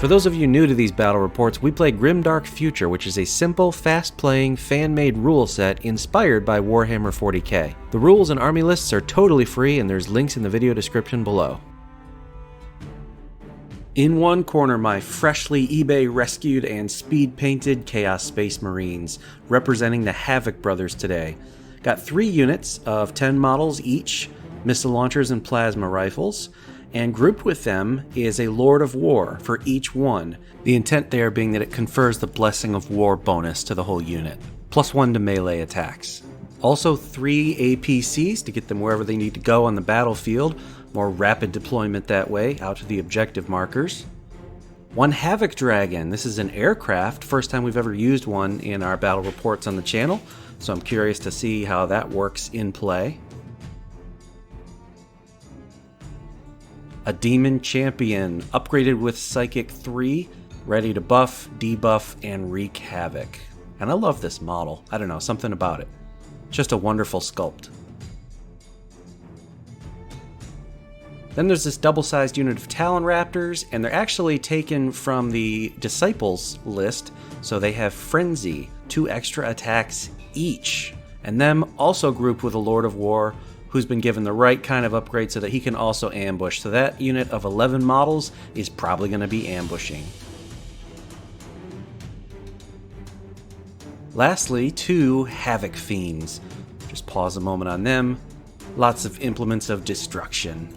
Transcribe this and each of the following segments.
For those of you new to these battle reports, we play Grimdark Future, which is a simple, fast-playing, fan-made rule set inspired by Warhammer 40k. The rules and army lists are totally free, and there's links in the video description below. In one corner, my freshly eBay rescued and speed-painted Chaos Space Marines, representing the Havoc brothers today. Got 3 units of 10 models each, missile launchers and plasma rifles, and grouped with them is a Lord of War for each one, the intent there being that it confers the Blessing of War bonus to the whole unit, +1 to melee attacks. Also 3 APCs to get them wherever they need to go on the battlefield, more rapid deployment that way, out to the objective markers. 1 Havoc Dragon, this is an aircraft, first time we've ever used one in our battle reports on the channel, so I'm curious to see how that works in play. A Demon Champion, upgraded with Psychic 3, ready to buff, debuff, and wreak havoc. And I love this model. I don't know, something about it. Just a wonderful sculpt. Then there's this double-sized unit of Talon Raptors, and they're actually taken from the Disciples list, so they have Frenzy, 2 extra attacks each. And them also grouped with a Lord of War, who's been given the right kind of upgrade so that he can also ambush. So that unit of 11 models is probably going to be ambushing. Lastly, 2 Havoc Fiends. Just pause a moment on them. Lots of implements of destruction.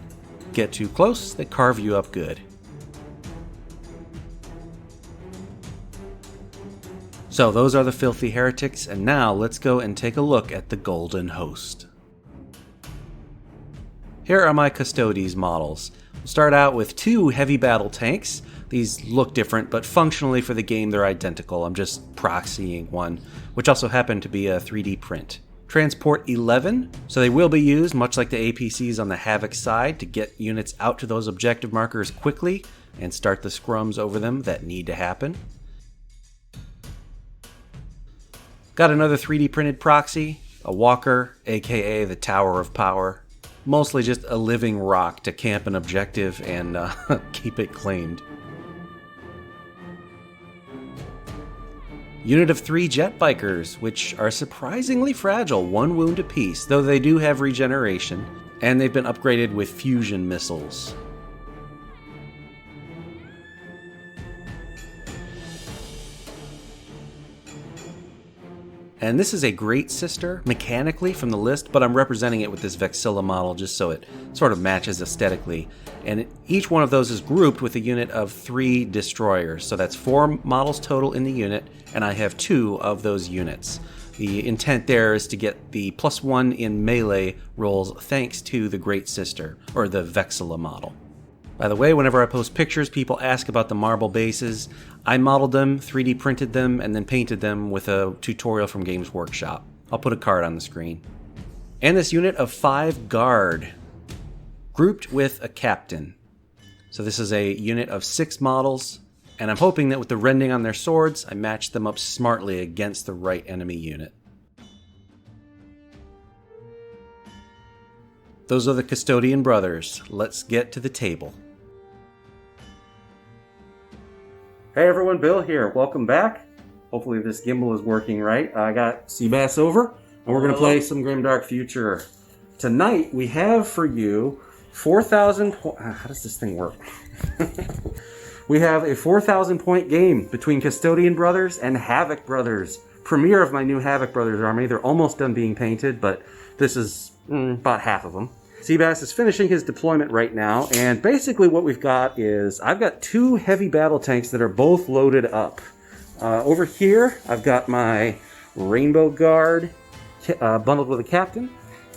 Get too close, they carve you up good. So those are the Filthy Heretics, and now let's go and take a look at the Golden Host. Here are my Custodes models. We'll start out with 2 heavy battle tanks. These look different, but functionally for the game they're identical. I'm just proxying one, which also happened to be a 3D print. Transport 11, so they will be used, much like the APCs on the Havoc side, to get units out to those objective markers quickly and start the scrums over them that need to happen. Got another 3D printed proxy, a Walker, aka the Tower of Power. Mostly just a living rock to camp an objective and keep it claimed. Unit of 3 jet bikers, which are surprisingly fragile, 1 wound apiece, though they do have regeneration, and they've been upgraded with fusion missiles. And this is a Great Sister, mechanically from the list, but I'm representing it with this Vexilla model just so it sort of matches aesthetically. And each one of those is grouped with a unit of 3 destroyers. So that's 4 models total in the unit, and I have 2 of those units. The intent there is to get the +1 in melee rolls thanks to the Great Sister, or the Vexilla model. By the way, whenever I post pictures, people ask about the marble bases. I modeled them, 3D printed them, and then painted them with a tutorial from Games Workshop. I'll put a card on the screen. And this unit of 5 guard, grouped with a captain. So this is a unit of 6 models, and I'm hoping that with the rending on their swords, I match them up smartly against the right enemy unit. Those are the Custodian brothers. Let's get to the table. Hey everyone, Bill here. Welcome back. Hopefully this gimbal is working right. I got Seabass over, and we're going to play some Grimdark Future. Tonight we have for you 4,000 how does this thing work? We have a 4,000 point game between Custodian brothers and Havoc brothers. Premiere of my new Havoc brothers army. They're almost done being painted, but this is about half of them. Seabass is finishing his deployment right now, and basically what we've got is I've got 2 heavy battle tanks that are both loaded up. Over here, I've got my Rainbow Guard bundled with a captain,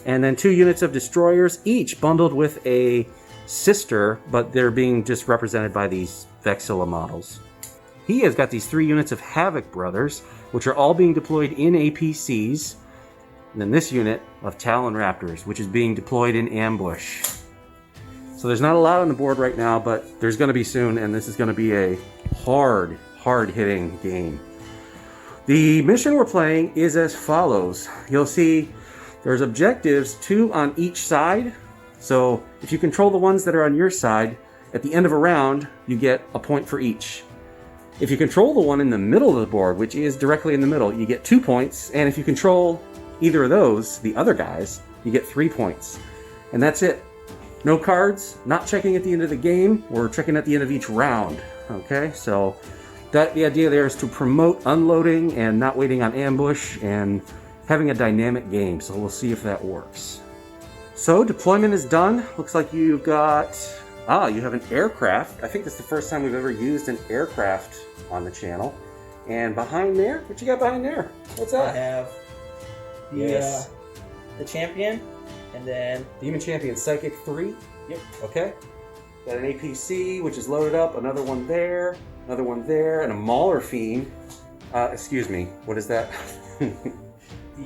and then 2 units of destroyers, each bundled with a sister, but they're being just represented by these Vexilla models. He has got these 3 units of Havoc brothers, which are all being deployed in APCs. And then this unit of Talon Raptors, which is being deployed in ambush. So there's not a lot on the board right now, but there's going to be soon, and this is going to be a hard-hitting game. The mission we're playing is as follows. You'll see there's objectives, 2 on each side. So if you control the ones that are on your side, At the end of a round, you get a point for each. If you control the one in the middle of the board, which is directly in the middle, you get 2 points. And if you control either of those, the other guys, you get 3 points. And that's it. No cards, not checking at the end of the game. We're checking at the end of each round. Okay, so the idea there is to promote unloading and not waiting on ambush and having a dynamic game. So we'll see if that works. So deployment is done. Looks like you've got, you have an aircraft. I think this is the first time we've ever used an aircraft on the channel. And behind there, what you got behind there? What's that? I have the champion, and then Demon Champion Psychic 3. Yep. Okay. Got an APC, which is loaded up. Another one there, and a Mauler Fiend. Excuse me, what is that? the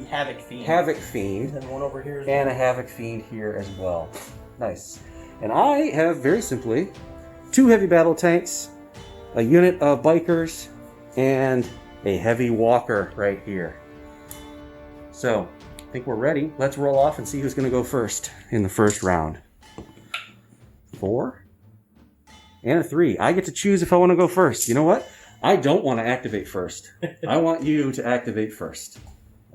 Havoc Fiend. Havoc Fiend. And then one over here. And a Havoc Fiend here as well. Nice. And I have, very simply, 2 heavy battle tanks, a unit of bikers, and a heavy walker right here. So, I think we're ready. Let's roll off and see who's going to go first in the first round. 4 and a 3. I get to choose if I want to go first. You know what? I don't want to activate first. I want you to activate first.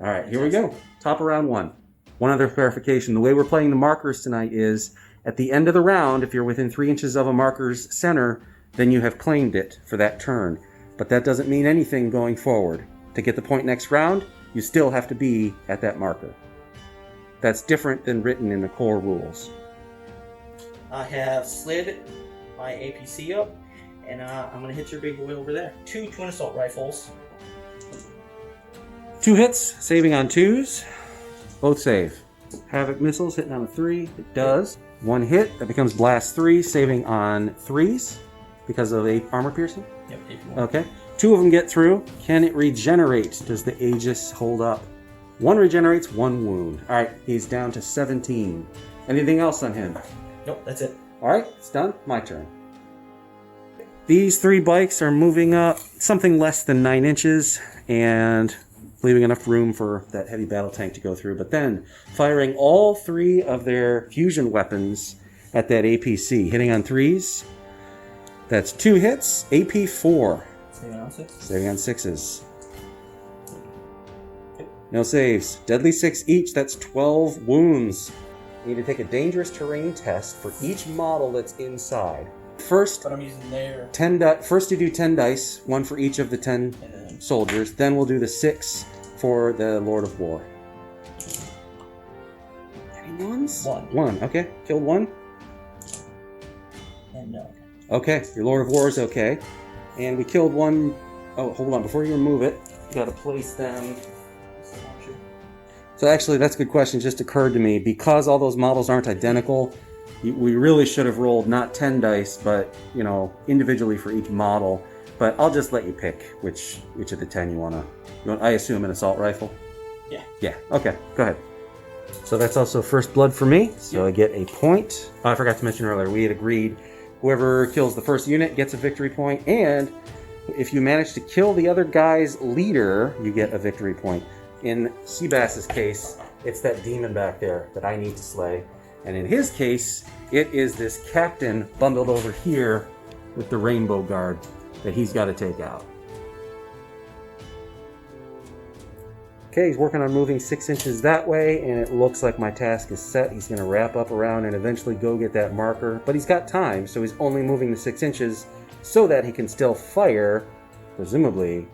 All right, here we go. Top of round 1. One other clarification. The way we're playing the markers tonight is at the end of the round, if you're within 3 inches of a marker's center, then you have claimed it for that turn. But that doesn't mean anything going forward. To get the point next round, you still have to be at that marker. That's different than written in the core rules. I have slid my APC up, and I'm going to hit your big boy over there. 2 twin assault rifles. 2 hits, saving on 2s. Both save. Havoc missiles hitting on a 3. It does. 1 hit, that becomes blast 3, saving on 3s because of a armor piercing. Yep, okay. 2 of them get through. Can it regenerate? Does the Aegis hold up? 1 regenerates, 1 wound. All right, he's down to 17. Anything else on him? Nope, that's it. All right, it's done. My turn. These 3 bikes are moving up something less than 9 inches and leaving enough room for that heavy battle tank to go through, but then firing all 3 of their fusion weapons at that APC, hitting on 3s. That's 2 hits, AP 4. Saving on 6. Saving on 6s. No saves. Deadly 6 each, that's 12 wounds. You need to take a dangerous terrain test for each model that's inside. First, but I'm using their 10 first you do 10 dice, 1 for each of the 10 soldiers. Then we'll do the 6 for the Lord of War. Any ones? 1. 1, okay. Killed 1. And no. Okay, your Lord of War is okay. And we killed 1. Oh, hold on. Before you remove it, you got to place them. So actually, that's a good question. Just occurred to me. Because all those models aren't identical, we really should have rolled not 10 dice, but, you know, individually for each model. But I'll just let you pick which of the 10 you want. I assume an assault rifle? Yeah. Yeah, okay. Go ahead. So that's also first blood for me. So I get a point. Oh, I forgot to mention earlier, we had agreed whoever kills the first unit gets a victory point. And if you manage to kill the other guy's leader, you get a victory point. In Seabass's case, it's that demon back there that I need to slay. And in his case, it is this captain bundled over here with the rainbow guard that he's got to take out. Okay, he's working on moving 6 inches that way, and it looks like my task is set. He's going to wrap up around and eventually go get that marker. But he's got time, so he's only moving the 6 inches so that he can still fire, presumably,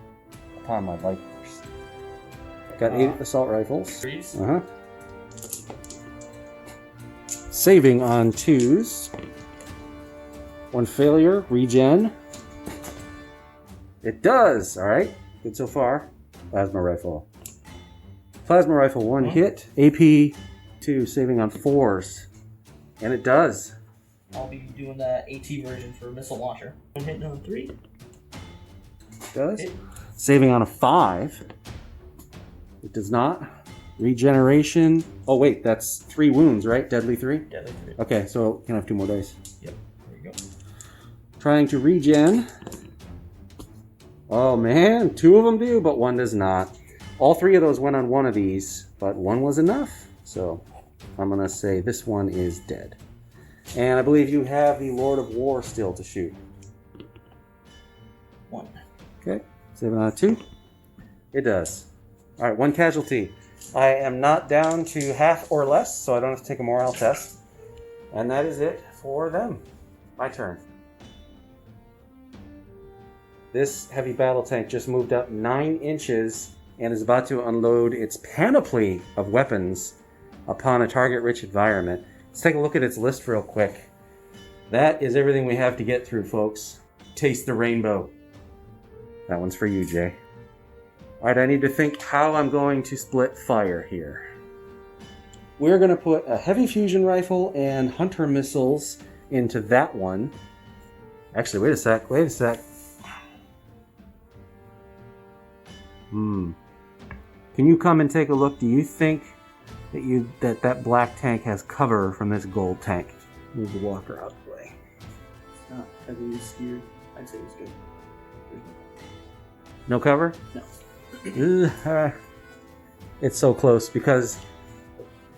upon my bikers. Got 8 assault rifles. Saving on 2s. 1 failure, regen. It does! Alright, good so far. Plasma rifle. Plasma rifle, 1 hit. AP 2, saving on 4s. And it does. I'll be doing the AT version for missile launcher. 1 hitting on 3. It does. Hit. Saving on a 5. It does not. Regeneration. Oh wait, that's 3 wounds, right? Deadly 3? Deadly 3. Okay, so you can have 2 more dice. Yep, there you go. Trying to regen. Oh man, 2 of them do, but 1 does not. All 3 of those went on 1 of these, but 1 was enough. So I'm gonna say this one is dead. And I believe you have the Lord of War still to shoot. 1. Okay, 7 out of 2. It does. All right, 1 casualty. I am not down to half or less, so I don't have to take a morale test. And that is it for them. My turn. This heavy battle tank just moved up 9 inches and is about to unload its panoply of weapons upon a target-rich environment. Let's take a look at its list real quick. That is everything we have to get through, folks. Taste the rainbow. That one's for you, Jay. All right, I need to think how I'm going to split fire here. We're going to put a heavy fusion rifle and hunter missiles into that one. Actually, wait a sec. Can you come and take a look? Do you think that that black tank has cover from this gold tank? Move the walker out of the way. It's not heavily skewed. I'd say it's good. No cover? No. It's so close because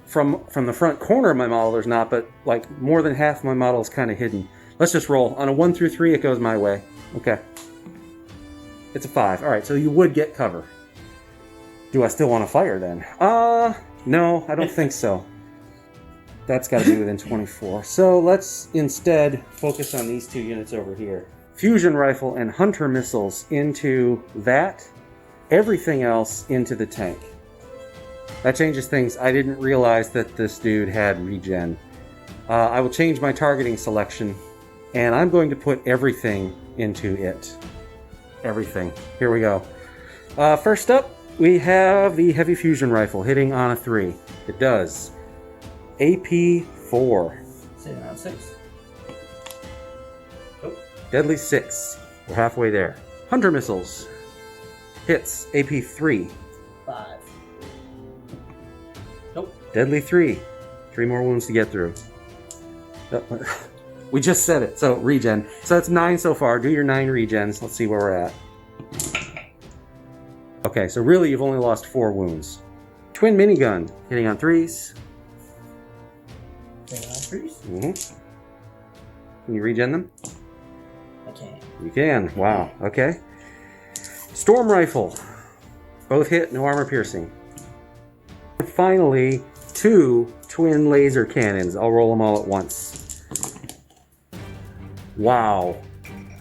from the front corner of my model there's not, but like more than half my model is kind of hidden. Let's just roll. On a 1 through 3 it goes my way. Okay. It's a 5. Alright, so you would get cover. Do I still want to fire then? No, I don't think so. That's got to be within 24. So let's instead focus on these 2 units over here. Fusion rifle and hunter missiles into that. Everything else into the tank. That changes things. I didn't realize that this dude had regen. I will change my targeting selection, and I'm going to put everything into it. Everything. Here we go. First up, we have the heavy fusion rifle hitting on a 3. It does. AP 4. 7 out of 6. Oh. Deadly 6. We're halfway there. Hunter missiles. Hits. AP 3. 5. Nope. Deadly 3. 3 more wounds to get through. We just said it. So regen. So that's 9 so far. Do your 9 regens. Let's see where we're at. Okay, so really you've only lost 4 wounds. Twin minigun hitting on 3s. 7 out of 3s. Mm-hmm. Can you regen them? I can. You can. Wow. Okay. Storm rifle. Both hit, no armor piercing. And finally, 2 twin laser cannons. I'll roll them all at once. Wow.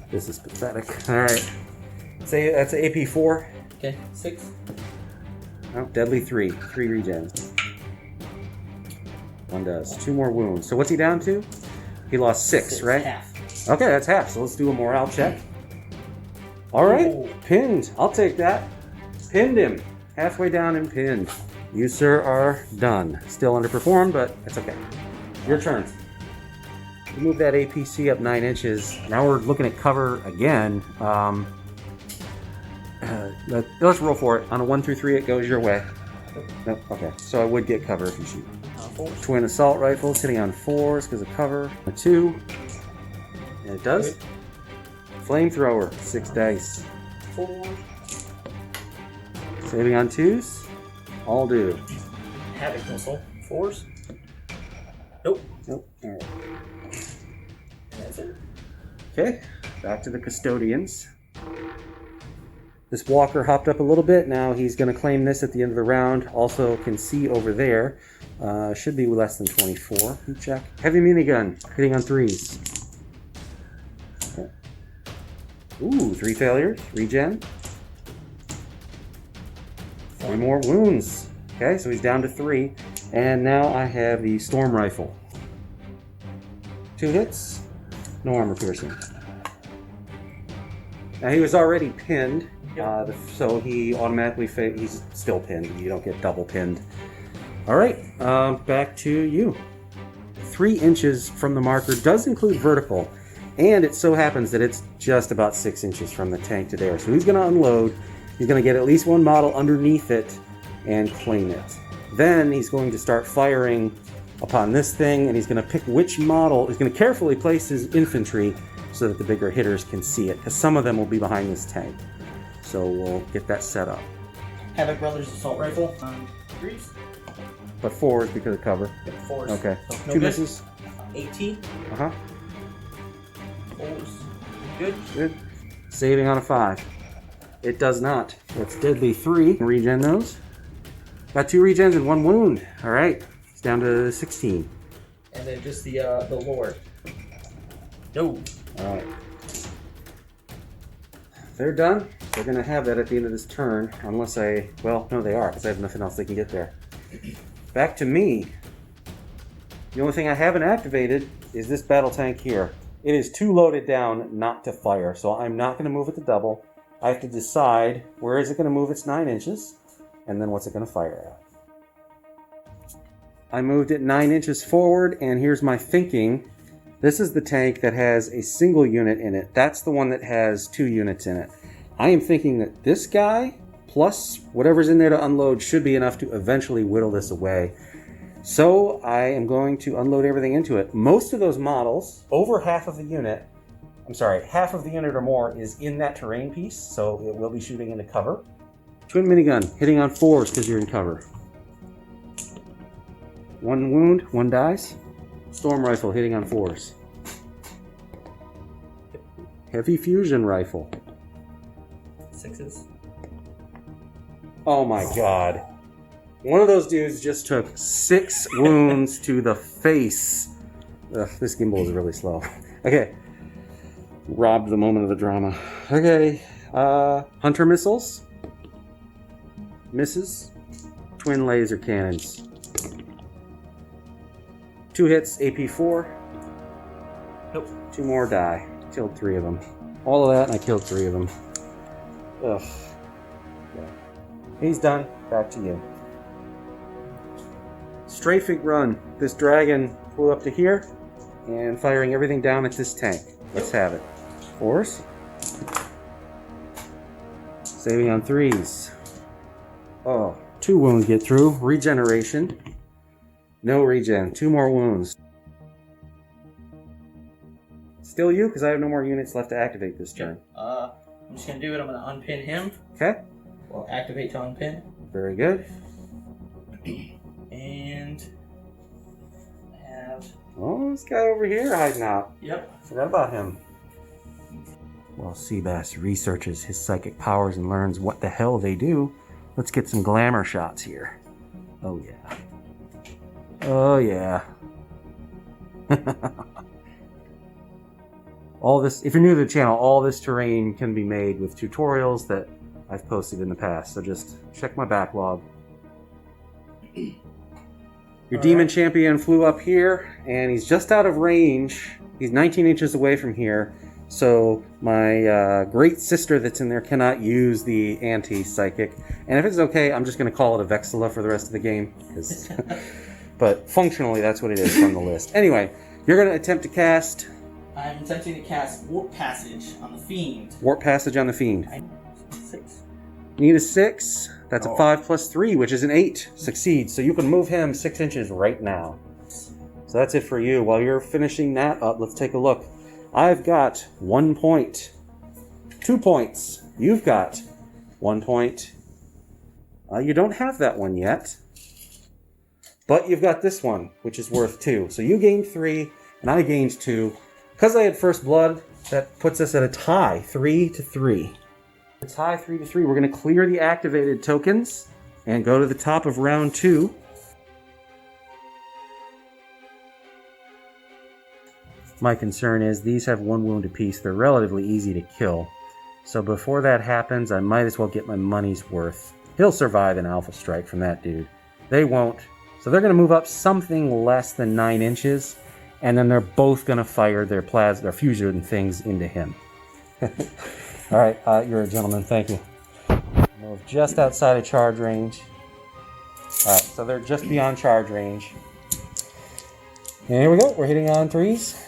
This is pathetic. Alright. Say that's an AP 4. Okay, 6. Oh, deadly 3. 3 regens. 1 does. 2 more wounds. So what's he down to? He lost 6, right? Half. Okay, that's half. So let's do a morale check. Alright. Ooh. Pinned. I'll take that. Pinned him. Halfway down and pinned. You, sir, are done. Still underperformed, but it's okay. Your turn. You move that APC up 9 inches. Now we're looking at cover again. Let's roll for it. On a 1 through 3, it goes your way. Nope. Okay. So I would get cover if you shoot. 4. Twin assault rifles hitting on 4s because of cover. A 2. And it does. Flamethrower. 6 dice. 4. Saving on 2s. All do. Havoc missile. 4s. Nope. Nope. Alright. That's it. Okay. Back to the Custodians. This walker hopped up a little bit. Now he's going to claim this at the end of the round. Also can see over there. Should be less than 24. Check. Heavy minigun. Hitting on 3s. Okay. Ooh, 3 failures. Regen. 3 more wounds. Okay, so he's down to 3. And now I have the storm rifle. 2 hits. No armor piercing. Now he was already pinned. So he automatically he's still pinned. You don't get double pinned. All right, back to you. 3 inches from the marker does include vertical, and it so happens that it's just about 6 inches from the tank to there. So he's going to unload. He's going to get at least 1 model underneath it and claim it. Then he's going to start firing upon this thing, and he's going to pick which model. He's going to carefully place his infantry so that the bigger hitters can see it, because some of them will be behind this tank. So we'll get that set up. Havoc Brothers assault rifle. 3s. But 4s because of cover. Yep, 4s. Okay. So, no 2 good. misses. 18. Uh-huh. Rolls. Good. Good. Saving on a 5. It does not. That's deadly 3. Regen those. Got 2 regens and 1 wound. All right. It's down to 16. And then just the Lord. No. All right. They're done. They're going to have that at the end of this turn, unless well, no, they are, because I have nothing else they can get there. Back to me. The only thing I haven't activated is this battle tank here. It is too loaded down not to fire, so I'm not going to move it to double. I have to decide where is it going to move its 9 inches, and then what's it going to fire at. I moved it 9 inches forward, and here's my thinking. This is the tank that has a single unit in it. That's the one that has 2 units in it. I am thinking that this guy, plus whatever's in there to unload, should be enough to eventually whittle this away. So I am going to unload everything into it. Most of those models, over half of the unit or more is in that terrain piece, so it will be shooting into cover. Twin minigun, hitting on 4s because you're in cover. 1 wound, 1 dies. Storm rifle, hitting on 4s. Heavy fusion rifle. 6s. Oh my god. One of those dudes just took 6 wounds to the face. Ugh, this gimbal is really slow. Okay. Robbed the moment of the drama. Okay. Hunter missiles. Misses. Twin laser cannons. 2 hits, AP 4. Nope. 2 more die. Killed 3 of them. All of that, and I killed 3 of them. Ugh. Yeah. He's done. Back to you. Strafing run. This dragon flew up to here and firing everything down at this tank. Let's have it. 4s. Saving on 3s. Oh, 2 wounds get through. Regeneration. No regen. 2 more wounds. Still you, because I have no more units left to activate this turn. I'm just going to do it. I'm going to unpin him. Okay. Well, activate to unpin. Very good. And I have... Oh, this guy over here hiding out. Yep. Forgot about him. While Seabass researches his psychic powers and learns what the hell they do, let's get some glamour shots here. Oh yeah. Oh yeah. All this, if you're new to the channel, all this terrain can be made with tutorials that I've posted in the past, so just check my backlog. Your demon champion flew up here, and he's just out of range. He's 19 inches away from here, so my great sister that's in there cannot use the anti-psychic. And if it's okay, I'm just going to call it a Vexilla for the rest of the game. But functionally, that's what it is from the list. Anyway, you're going to attempt to cast... I'm attempting to cast Warp Passage on the Fiend. Warp Passage on the Fiend. 6. Need a 6. That's a 5 plus 3, which is an 8. Succeeds. So you can move him 6 inches right now. So that's it for you. While you're finishing that up, let's take a look. I've got 1 point. 2 points. You've got 1 point. You don't have that one yet. But you've got this one, which is worth 2. So you gained 3, and I gained 2. Because I had first blood, that puts us at a tie, 3-3. A tie, 3-3. We're going to clear the activated tokens and go to the top of round 2. My concern is these have 1 wound apiece. They're relatively easy to kill. So before that happens, I might as well get my money's worth. He'll survive an alpha strike from that dude. They won't. So they're going to move up something less than 9 inches. And then they're both going to fire their fusion things into him. All right, you're a gentleman. Thank you. Move just outside of charge range. All right, so they're just beyond charge range. And here we go. We're hitting on 3s.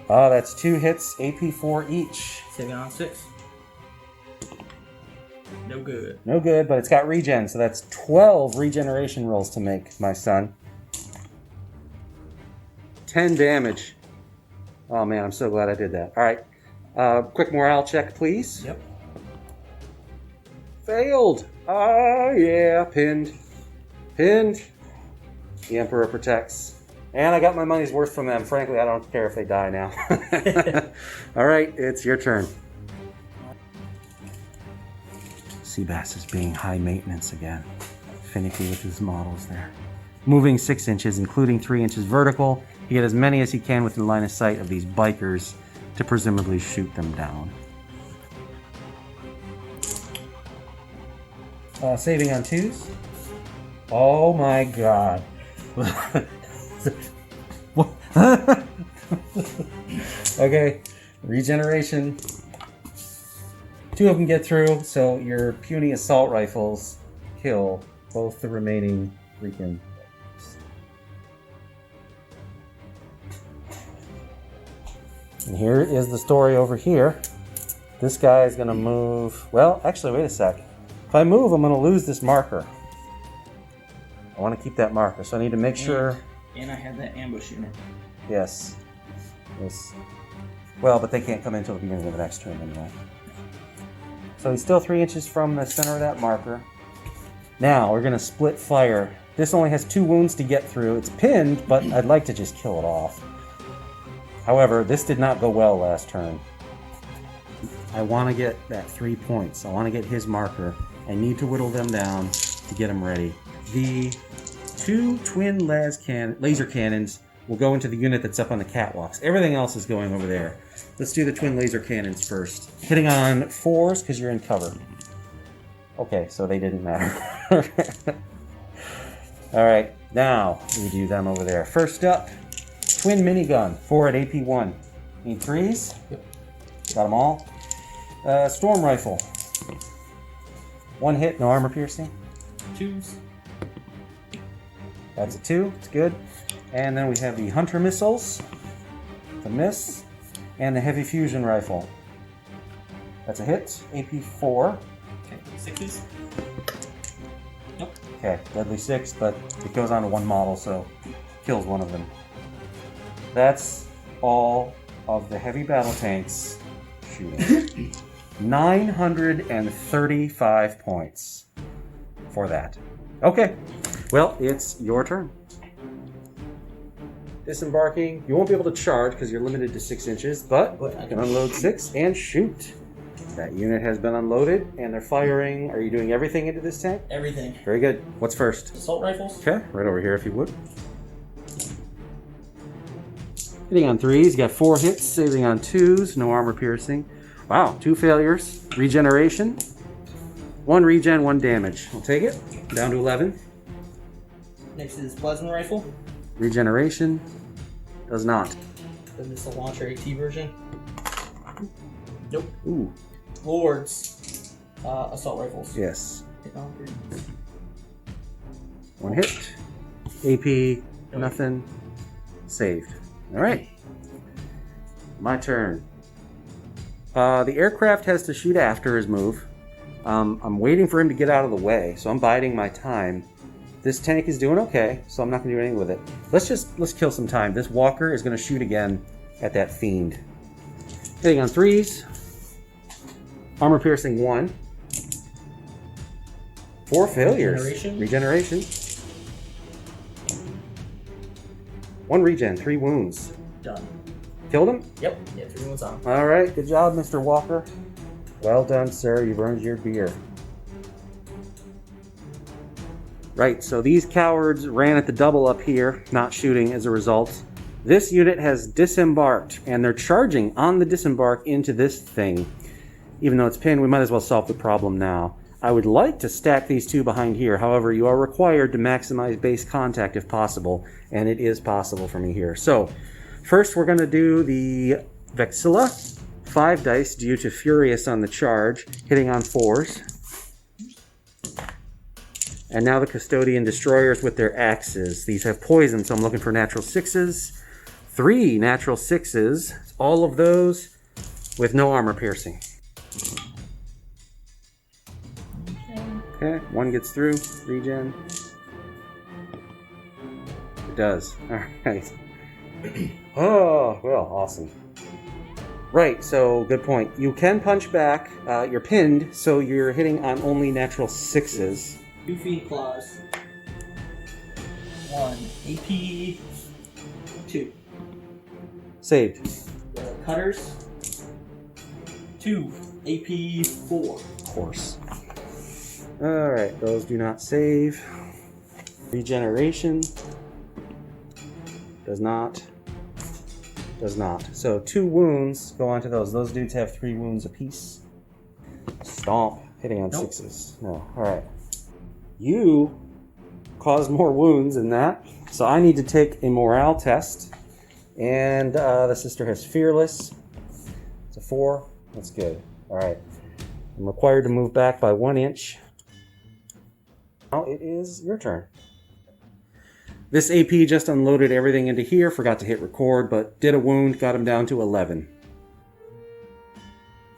That's 2 hits, AP 4 each. Saving on 6. No good. No good, but it's got regen, so that's 12 regeneration rolls to make, my son. 10 damage. Oh man, I'm so glad I did that. All right, quick morale check, please. Yep. Failed. Oh yeah, pinned. Pinned. The Emperor protects. And I got my money's worth from them. Frankly, I don't care if they die now. All right, it's your turn. Seabass is being high maintenance again. Finicky with his models there. Moving 6 inches, including 3 inches vertical. He get as many as he can within line of sight of these bikers to presumably shoot them down. Saving on 2s. Oh my god. Okay, regeneration. 2 of them get through, so your puny assault rifles kill both the remaining freaking. And here is the story over here. This guy is going to move. Well, actually, wait a sec. If I move, I'm going to lose this marker. I want to keep that marker, so I need to make sure. And I have that ambush unit. Yes. Yes. Well, but they can't come in until the beginning of the next turn anyway. So he's still 3 inches from the center of that marker. Now we're going to split fire. This only has 2 wounds to get through. It's pinned, but I'd like to just kill it off. However, this did not go well last turn. I want to get that 3 points. I want to get his marker. I need to whittle them down to get them ready. The 2 twin laser cannons will go into the unit that's up on the catwalks. Everything else is going over there. Let's do the twin laser cannons first. Hitting on 4s because you're in cover. Okay, so they didn't matter. Alright, now we do them over there. First up, twin minigun, 4 at AP1. Need 3s? Yep. Got them all. Storm rifle. 1 hit, no armor piercing. 2s. That's a 2, it's good. And then we have the hunter missiles, the miss, and the heavy fusion rifle. That's a hit, AP4. Okay, 6s. Nope. Okay, deadly 6, but it goes on to 1 model, so kills 1 of them. That's all of the heavy battle tanks shooting. 935 points for that. Okay, well, it's your turn. Disembarking. You won't be able to charge because you're limited to 6 inches, but you can unload 6 and shoot. That unit has been unloaded and they're firing. Are you doing everything into this tank? Everything. Very good. What's first? Assault rifles. Okay, right over here if you would. Hitting on 3s, you got 4 hits, saving on 2s, no armor piercing. Wow, 2 failures. Regeneration. 1 regen, 1 damage. I'll take it. Down to 11. Next is plasma rifle. Regeneration. Does not. The missile launcher AT version. Nope. Ooh. Lords. Assault rifles. Yes. Hit on 3. 1 hit. AP, nothing. Saved. Alright. My turn. The aircraft has to shoot after his move. I'm waiting for him to get out of the way, so I'm biding my time. This tank is doing okay, so I'm not going to do anything with it. Let's kill some time. This walker is going to shoot again at that fiend. Hitting on 3s. Armor piercing 1. 4 failures. Regeneration. 1 regen, 3 wounds. Done. Killed him? Yep. Yeah, 3 wounds on. Alright, good job, Mr. Walker. Well done, sir. You've earned your beer. Right, so these cowards ran at the double up here, not shooting as a result. This unit has disembarked, and they're charging on the disembark into this thing. Even though it's pinned, we might as well solve the problem now. I would like to stack these 2 behind here. However, you are required to maximize base contact if possible, and it is possible for me here. So, first we're going to do the Vexilla. 5 dice due to Furious on the charge, hitting on 4s. And now the Custodian Destroyers with their axes. These have poison, so I'm looking for natural 6s. 3 natural 6s. All of those with no armor piercing. Okay, 1 gets through. Regen. It does. Alright. Oh, well, awesome. Right, so good point. You can punch back. You're pinned, so you're hitting on only natural 6s. 2 feet claws. 1 AP. 2. Saved. Cutters. 2. AP 4. Of course. Alright, those do not save. Regeneration. Does not. Does not. So 2 wounds go onto those. Those dudes have 3 wounds apiece. Stomp. Hitting on 6s. No. Alright. You caused more wounds than that. So I need to take a morale test. And the sister has Fearless. It's a 4. That's good. Alright. I'm required to move back by 1 inch. Now it is your turn. This AP just unloaded everything into here, forgot to hit record, but did a wound, got him down to 11.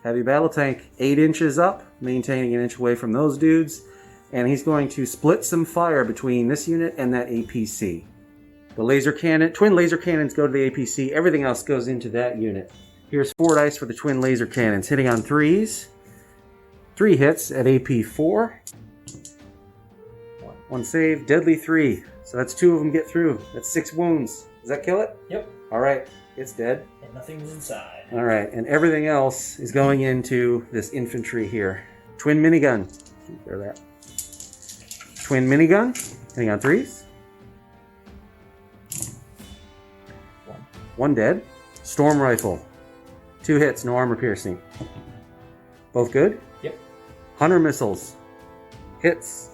Heavy battle tank, 8 inches up, maintaining 1 inch away from those dudes, and he's going to split some fire between this unit and that APC. The laser cannon, twin laser cannons go to the APC, everything else goes into that unit. Here's 4 dice for the twin laser cannons, hitting on 3s. 3 hits at AP 4. 1 save, deadly 3. So that's 2 of them get through. That's 6 wounds. Does that kill it? Yep. Alright, it's dead. And nothing's inside. Alright, and everything else is going into this infantry here. Twin minigun. There that. Twin minigun. Hitting on 3s. 1 dead. Storm rifle. 2 hits, no armor piercing. Both good? Yep. Hunter missiles. Hits.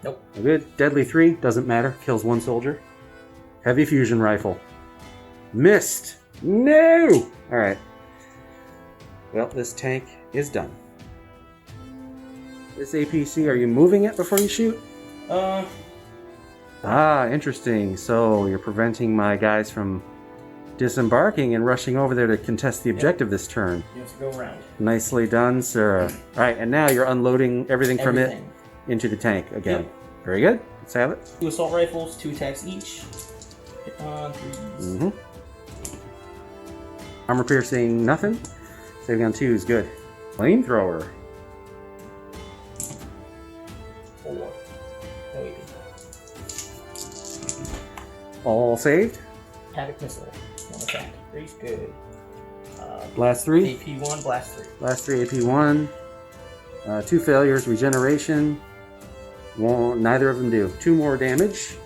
Nope. No good. Deadly 3, doesn't matter. Kills 1 soldier. Heavy fusion rifle. Missed. No! Alright. Well, this tank is done. This APC, are you moving it before you shoot? Ah, interesting. So you're preventing my guys from disembarking and rushing over there to contest the objective this turn. You have to go around. Nicely done, sir. Alright, and now you're unloading everything from it into the tank again. Yep. Very good. Let's have it. 2 assault rifles, 2 attacks each. Hit on 3s. Armor piercing, nothing. Saving on 2 is good. Flamethrower. 4. No AP. All saved. Havoc missile. 1 attack. 3's good. Blast 3. AP 1, blast 3. Blast 3, AP 1. 2 failures, regeneration. Neither of them do. 2 more damage.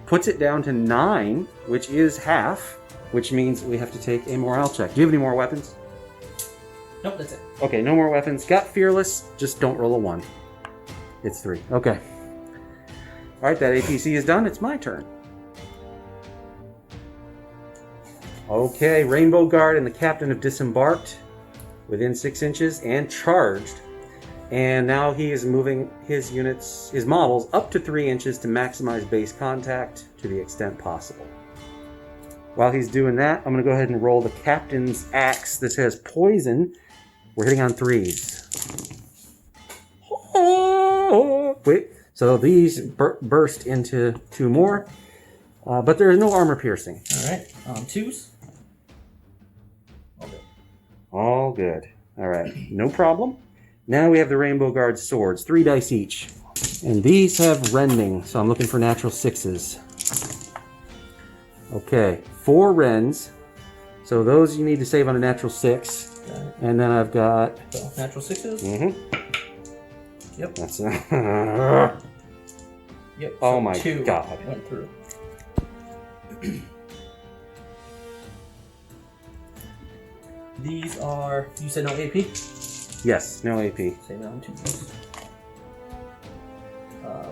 Puts it down to 9, which is half, which means we have to take a morale check. Do you have any more weapons? Nope, that's it. Okay, no more weapons. Got Fearless, just don't roll a 1. It's 3. Okay. Alright, that APC is done. It's my turn. Okay, Rainbow Guard and the Captain have disembarked within 6 inches and charged. And now he is moving his units, his models, up to 3 inches to maximize base contact to the extent possible. While he's doing that, I'm going to go ahead and roll the Captain's Axe. This has poison. We're hitting on 3s. Oh, wait, so these burst into 2 more, but there is no armor piercing. Alright, 2s. All good. Alright, no problem. Now we have the Rainbow Guard swords, 3 dice each. And these have rending, so I'm looking for natural 6s. Okay, 4 rends. So those you need to save on a natural 6. And then I've got... So, natural 6s? Yep. That's Yep. Oh so my 2 god. went through. These are... You said no AP? Yes, no AP. Save it on 2.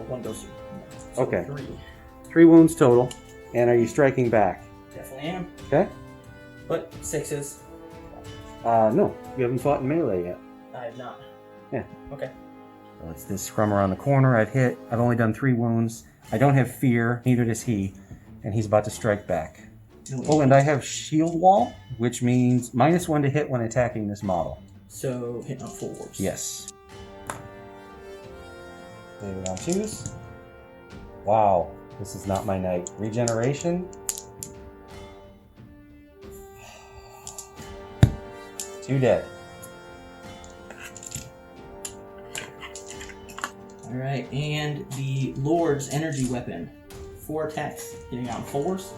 1 goes through. So Okay. 3. 3 wounds total. And are you striking back? Definitely am. Okay. But 6s. No. You haven't fought in melee yet. I have not. Yeah. Okay. So it's this from around the corner. I've hit. I've only done 3 wounds. I don't have fear. Neither does he. And he's about to strike back. Oh, and I have shield wall, which means -1 to hit when attacking this model. So, hit on 4s. Yes. Save it on 2s. Wow. This is not my night. Regeneration. 2 dead. Alright, and the Lord's energy weapon. 4 attacks, hitting on 4s.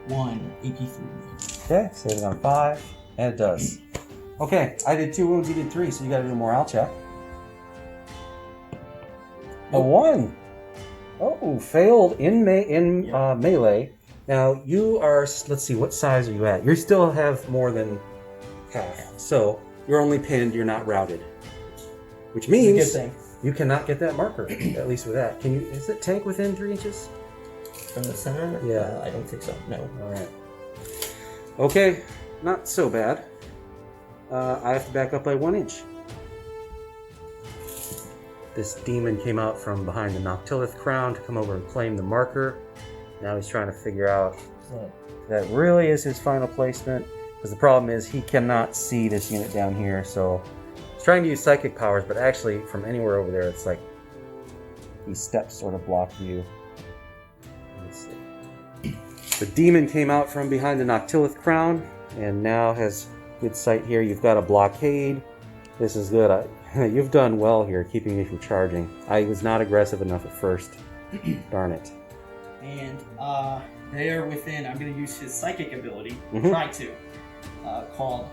1 AP3. Okay, save it on 5, and it does. Okay, I did 2 wounds, you did 3, so you gotta do a morale check. A 1! Oh, failed in melee. Now, you are, let's see, what size are you at? You still have more than half. So, you're only pinned, you're not routed. Which means you cannot get that marker, at least with that. Can you? Is it tank within 3 inches? From the center? Yeah. I don't think so, no. Alright. Okay, not so bad. I have to back up by 1 inch. This demon came out from behind the Noctilith crown to come over and claim the marker. Now he's trying to figure out if that really is his final placement. Because the problem is he cannot see this unit down here, so he's trying to use psychic powers, but actually from anywhere over there it's like these steps sort of block view. Let's see. The demon came out from behind the Noctilith crown and now has good sight here. You've got a blockade. This is good. You've done well here, keeping me from charging. I was not aggressive enough at first. Darn it. And they're within, I'm going to use his psychic ability, try to, called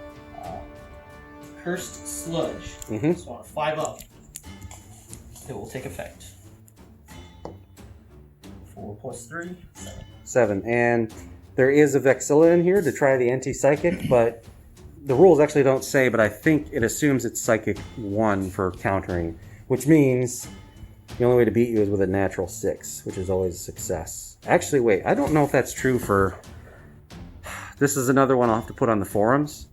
Cursed Sludge. So on a 5 up, it will take effect. 4 plus 3, 7. 7. And there is a Vexilla in here to try the anti-psychic, but the rules actually don't say, but I think it assumes it's Psychic 1 for countering, which means the only way to beat you is with a natural 6, which is always a success. Actually, wait, I don't know if that's true for... This is another one I'll have to put on the forums.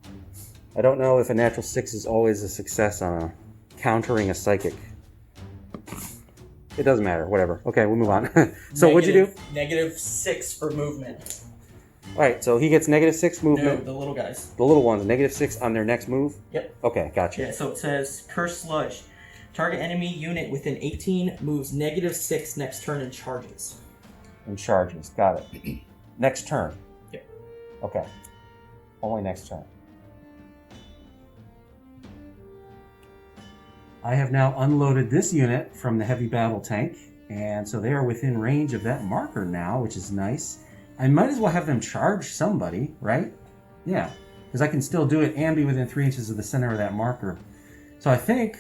I don't know if a natural 6 is always a success on countering a Psychic. It doesn't matter, whatever. Okay, we'll move on. So what'd you do? -6 for movement. Alright, so he gets -6 movement. No, the little guys. The little ones, -6 on their next move? Yep. Okay, gotcha. Yeah, so it says, Cursed Sludge. Target enemy unit within 18 moves -6 next turn and charges. And charges, got it. Next turn? Yep. Okay. Only next turn. I have now unloaded this unit from the heavy battle tank, and so they are within range of that marker now, which is nice. I might as well have them charge somebody, right? Yeah, because I can still do it and be within 3 inches of the center of that marker. So I think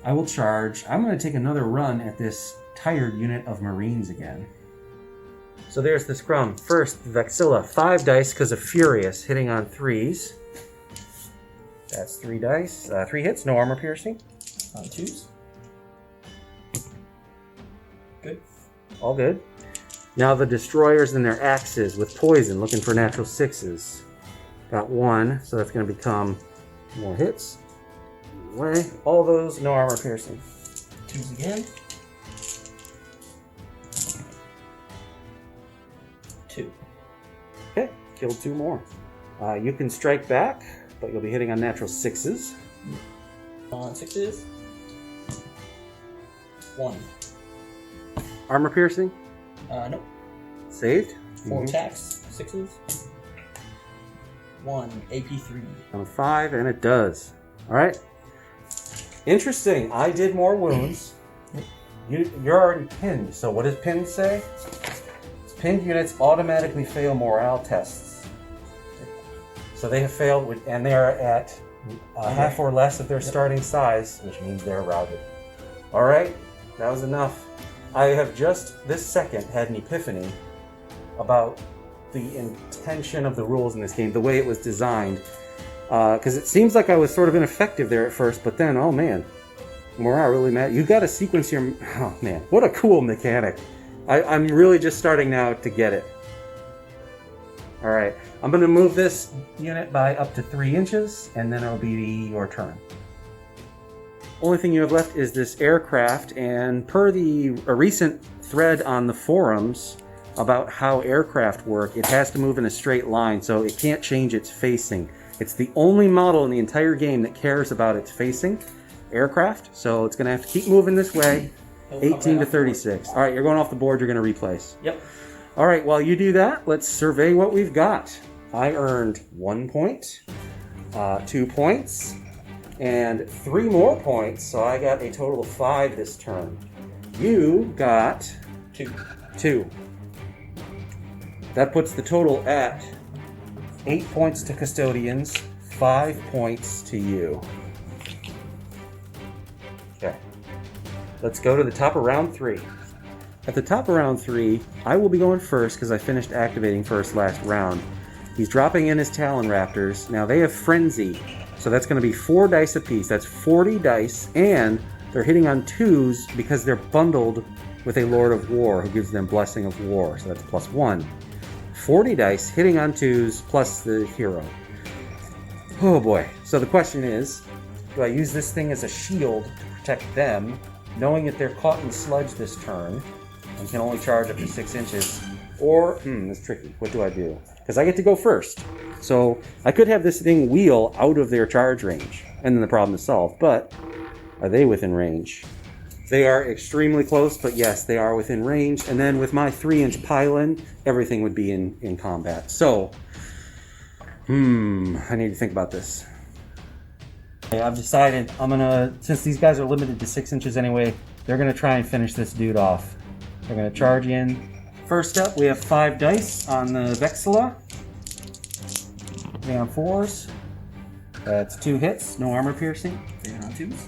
I will charge. I'm going to take another run at this tired unit of Marines again. So there's the scrum. First, Vexilla, 5 dice because of Furious, hitting on 3s. That's 3 dice. 3 hits, no armor piercing. On 2s. Good. All good. Now the destroyers and their axes with poison, looking for natural 6s. Got 1, so that's going to become more hits. Away. All those, no armor piercing. 2s again. 2. Okay, killed 2 more. You can strike back, but you'll be hitting on natural 6s. On 6s. 1. Armor piercing? Nope. Saved. 4 attacks, 6s. 1 AP3. On 5, and it does. Alright. Interesting. I did more wounds. You're already pinned, so what does pinned say? Pinned units automatically fail morale tests. So they have failed, and they are at half or less of their starting size, which means they're routed. Alright, that was enough. I have just this second had an epiphany about the intention of the rules in this game, the way it was designed. Because it seems like I was sort of ineffective there at first, but then, oh man, morale really matters. You got to sequence your... Oh man, what a cool mechanic. I'm really just starting now to get it. Alright, I'm going to move this unit by up to 3 inches, and then it'll be your turn. Only thing you have left is this aircraft, and per a recent thread on the forums about how aircraft work, it has to move in a straight line, so it can't change its facing. It's the only model in the entire game that cares about its facing, aircraft, so it's going to have to keep moving this way, 18 to 36. All right, you're going off the board, you're going to replace. Yep. All right, while you do that, let's survey what we've got. I earned 1 point, 2 points, And 3 more points, so I got a total of 5 this turn. You got 2. That puts the total at 8 points to Custodians, 5 points to you. Okay. Let's go to the top of round 3. At the top of round 3, I will be going first because I finished activating first last round. He's dropping in his Talon Raptors. Now they have Frenzy, so that's going to be 4 dice apiece. That's 40 dice, and they're hitting on 2s because they're bundled with a Lord of War who gives them Blessing of War, so that's +1. 40 dice hitting on 2s plus the hero. Oh boy. So the question is, do I use this thing as a shield to protect them, knowing that they're caught in sludge this turn and can only charge up to 6 inches? Or, it's tricky. What do I do? Because I get to go first. So I could have this thing wheel out of their charge range, and then the problem is solved. But are they within range? They are extremely close, but yes, they are within range. And then with my 3-inch pylon, everything would be in combat. So, I need to think about this. Okay, I've decided I'm gonna, since these guys are limited to 6 inches anyway, they're gonna try and finish this dude off. They're gonna charge in. First up, we have 5 dice on the Vexilla. On 4s. That's 2 hits, no armor piercing. And on 2s.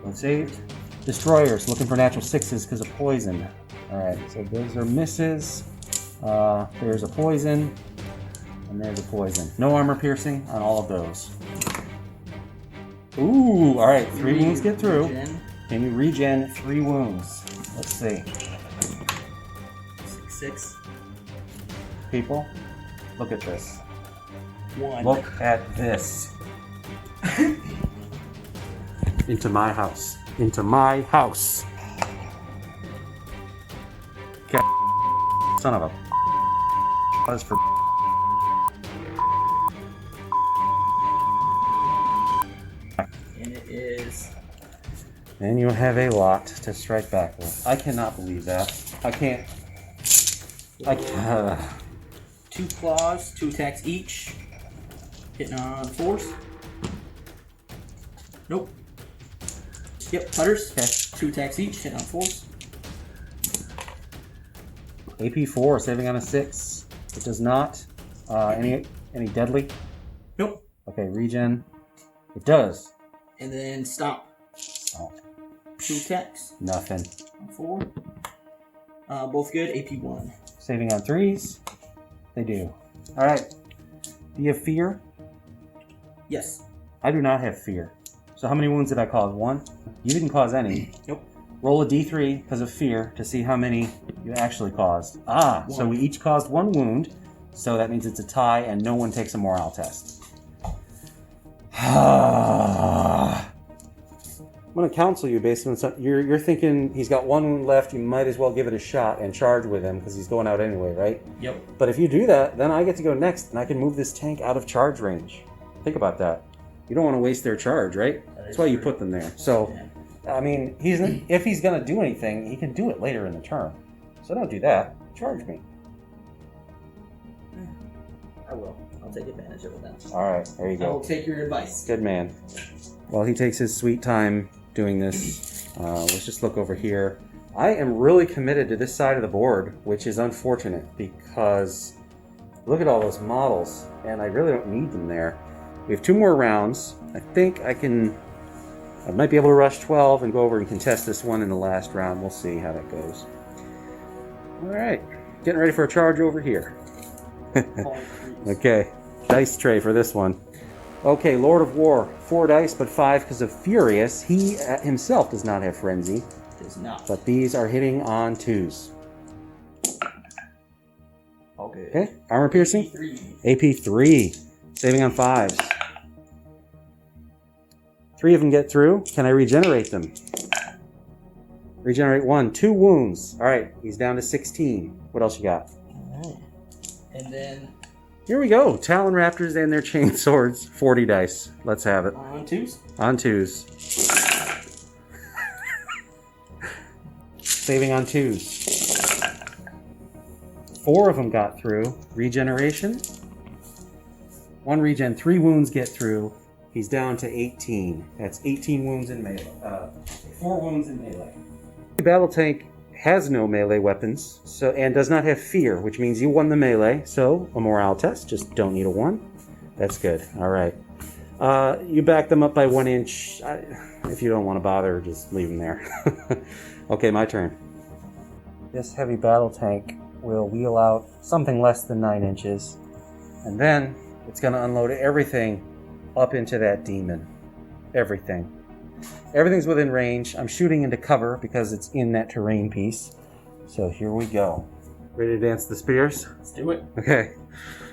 One saved. Destroyers, looking for natural 6s because of poison. Alright, so those are misses. There's a poison. And there's a poison. No armor piercing on all of those. Ooh, alright, 3 wounds get through. Can you regen 3 wounds? Let's see. 6. People, look at this. 1. Look at this. Into my house. Into my house. Okay. Son of a. That is for. And it is. And you have a lot to strike back with. I cannot believe that. I can't. 2 claws, 2 attacks each. Hitting on 4s. Nope. Yep, putters. Okay. 2 attacks each, hitting on 4s. AP 4, saving on a 6. It does not. Any deadly? Nope. Okay, regen. It does. And then stomp. Oh, 2 attacks. nothing. On 4. Both good. AP 1. Saving on 3s. They do. Alright. Do you have fear? Yes. I do not have fear. So how many wounds did I cause? 1? You didn't cause any. Nope. Roll a d3 because of fear to see how many you actually caused. Ah, 1. so we each caused 1 wound. So that means it's a tie and no one takes a morale test. I'm going to counsel you based on something. You're thinking he's got 1 wound left, you might as well give it a shot and charge with him because he's going out anyway, right? Yep. But if you do that, then I get to go next and I can move this tank out of charge range. Think about that. You don't want to waste their charge, right? That's why you put them there. So, I mean, if he's going to do anything, he can do it later in the turn. So don't do that. Charge me. I will. I'll take advantage of it then. All right, there you I will go. take your advice. Good man. While he takes his sweet time doing this, let's just look over here. I am really committed to this side of the board, which is unfortunate because look at all those models, and I really don't need them there. We have 2 more rounds. I think I might be able to rush 12 and go over and contest this one in the last round. We'll see how that goes. All right, getting ready for a charge over here. Okay, dice tray for this one. Okay, Lord of War, 4 dice, but 5 because of Furious. He himself does not have Frenzy. Does not. But these are hitting on 2s. Okay. Okay, armor piercing? AP 3. Saving on 5s. 3 of them get through. Can I regenerate them? Regenerate 1. 2 wounds. Alright, he's down to 16. What else you got? Alright. And then... Here we go. Talon Raptors and their chain swords. 40 dice. Let's have it. On 2s? On 2s. Saving on 2s. 4 of them got through. Regeneration. 1 regen. 3 wounds get through. He's down to 18. That's 18 wounds in melee. 4 wounds in melee. The battle tank has no melee weapons, and does not have fear, which means you won the melee. So a morale test. Just don't need a 1. That's good. All right. You back them up by 1 inch. If you don't want to bother, just leave them there. Okay, my turn. This heavy battle tank will wheel out something less than 9 inches, and then it's going to unload everything up into that demon. Everything. Everything's within range. I'm shooting into cover because it's in that terrain piece. So here we go. Ready to dance the spears? Let's do it. Okay.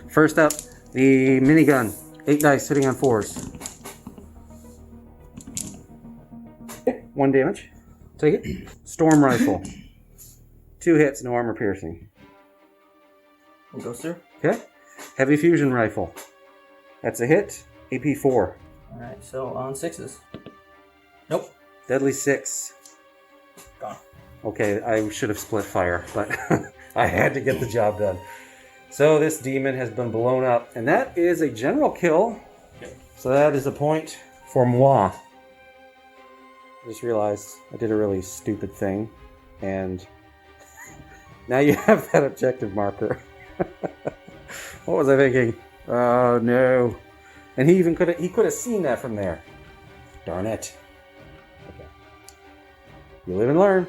First up, the minigun. 8 dice hitting on 4s. 1 damage. Take it. Storm rifle. 2 hits, no armor piercing. We'll go through. Okay. Heavy fusion rifle. That's a hit. AP 4. Alright, so on 6s. Nope. Deadly 6. Gone. Okay, I should have split fire, but I had to get the job done. So this demon has been blown up, and that is a general kill. Yep. So that is a point for moi. I just realized I did a really stupid thing, and now you have that objective marker. What was I thinking? Oh no! And he even could have seen that from there. Darn it! Okay, you live and learn.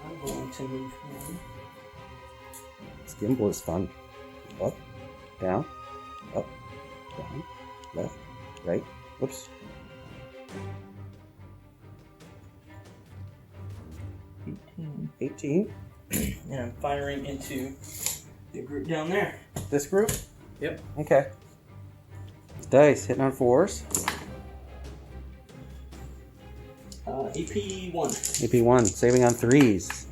I'm going to move him. This gimbal is fun. Up, down, left, right. Whoops. 18. And I'm firing into the group down there. This group? Yep. Okay. Dice hitting on 4s. AP 1. AP 1 saving on 3s.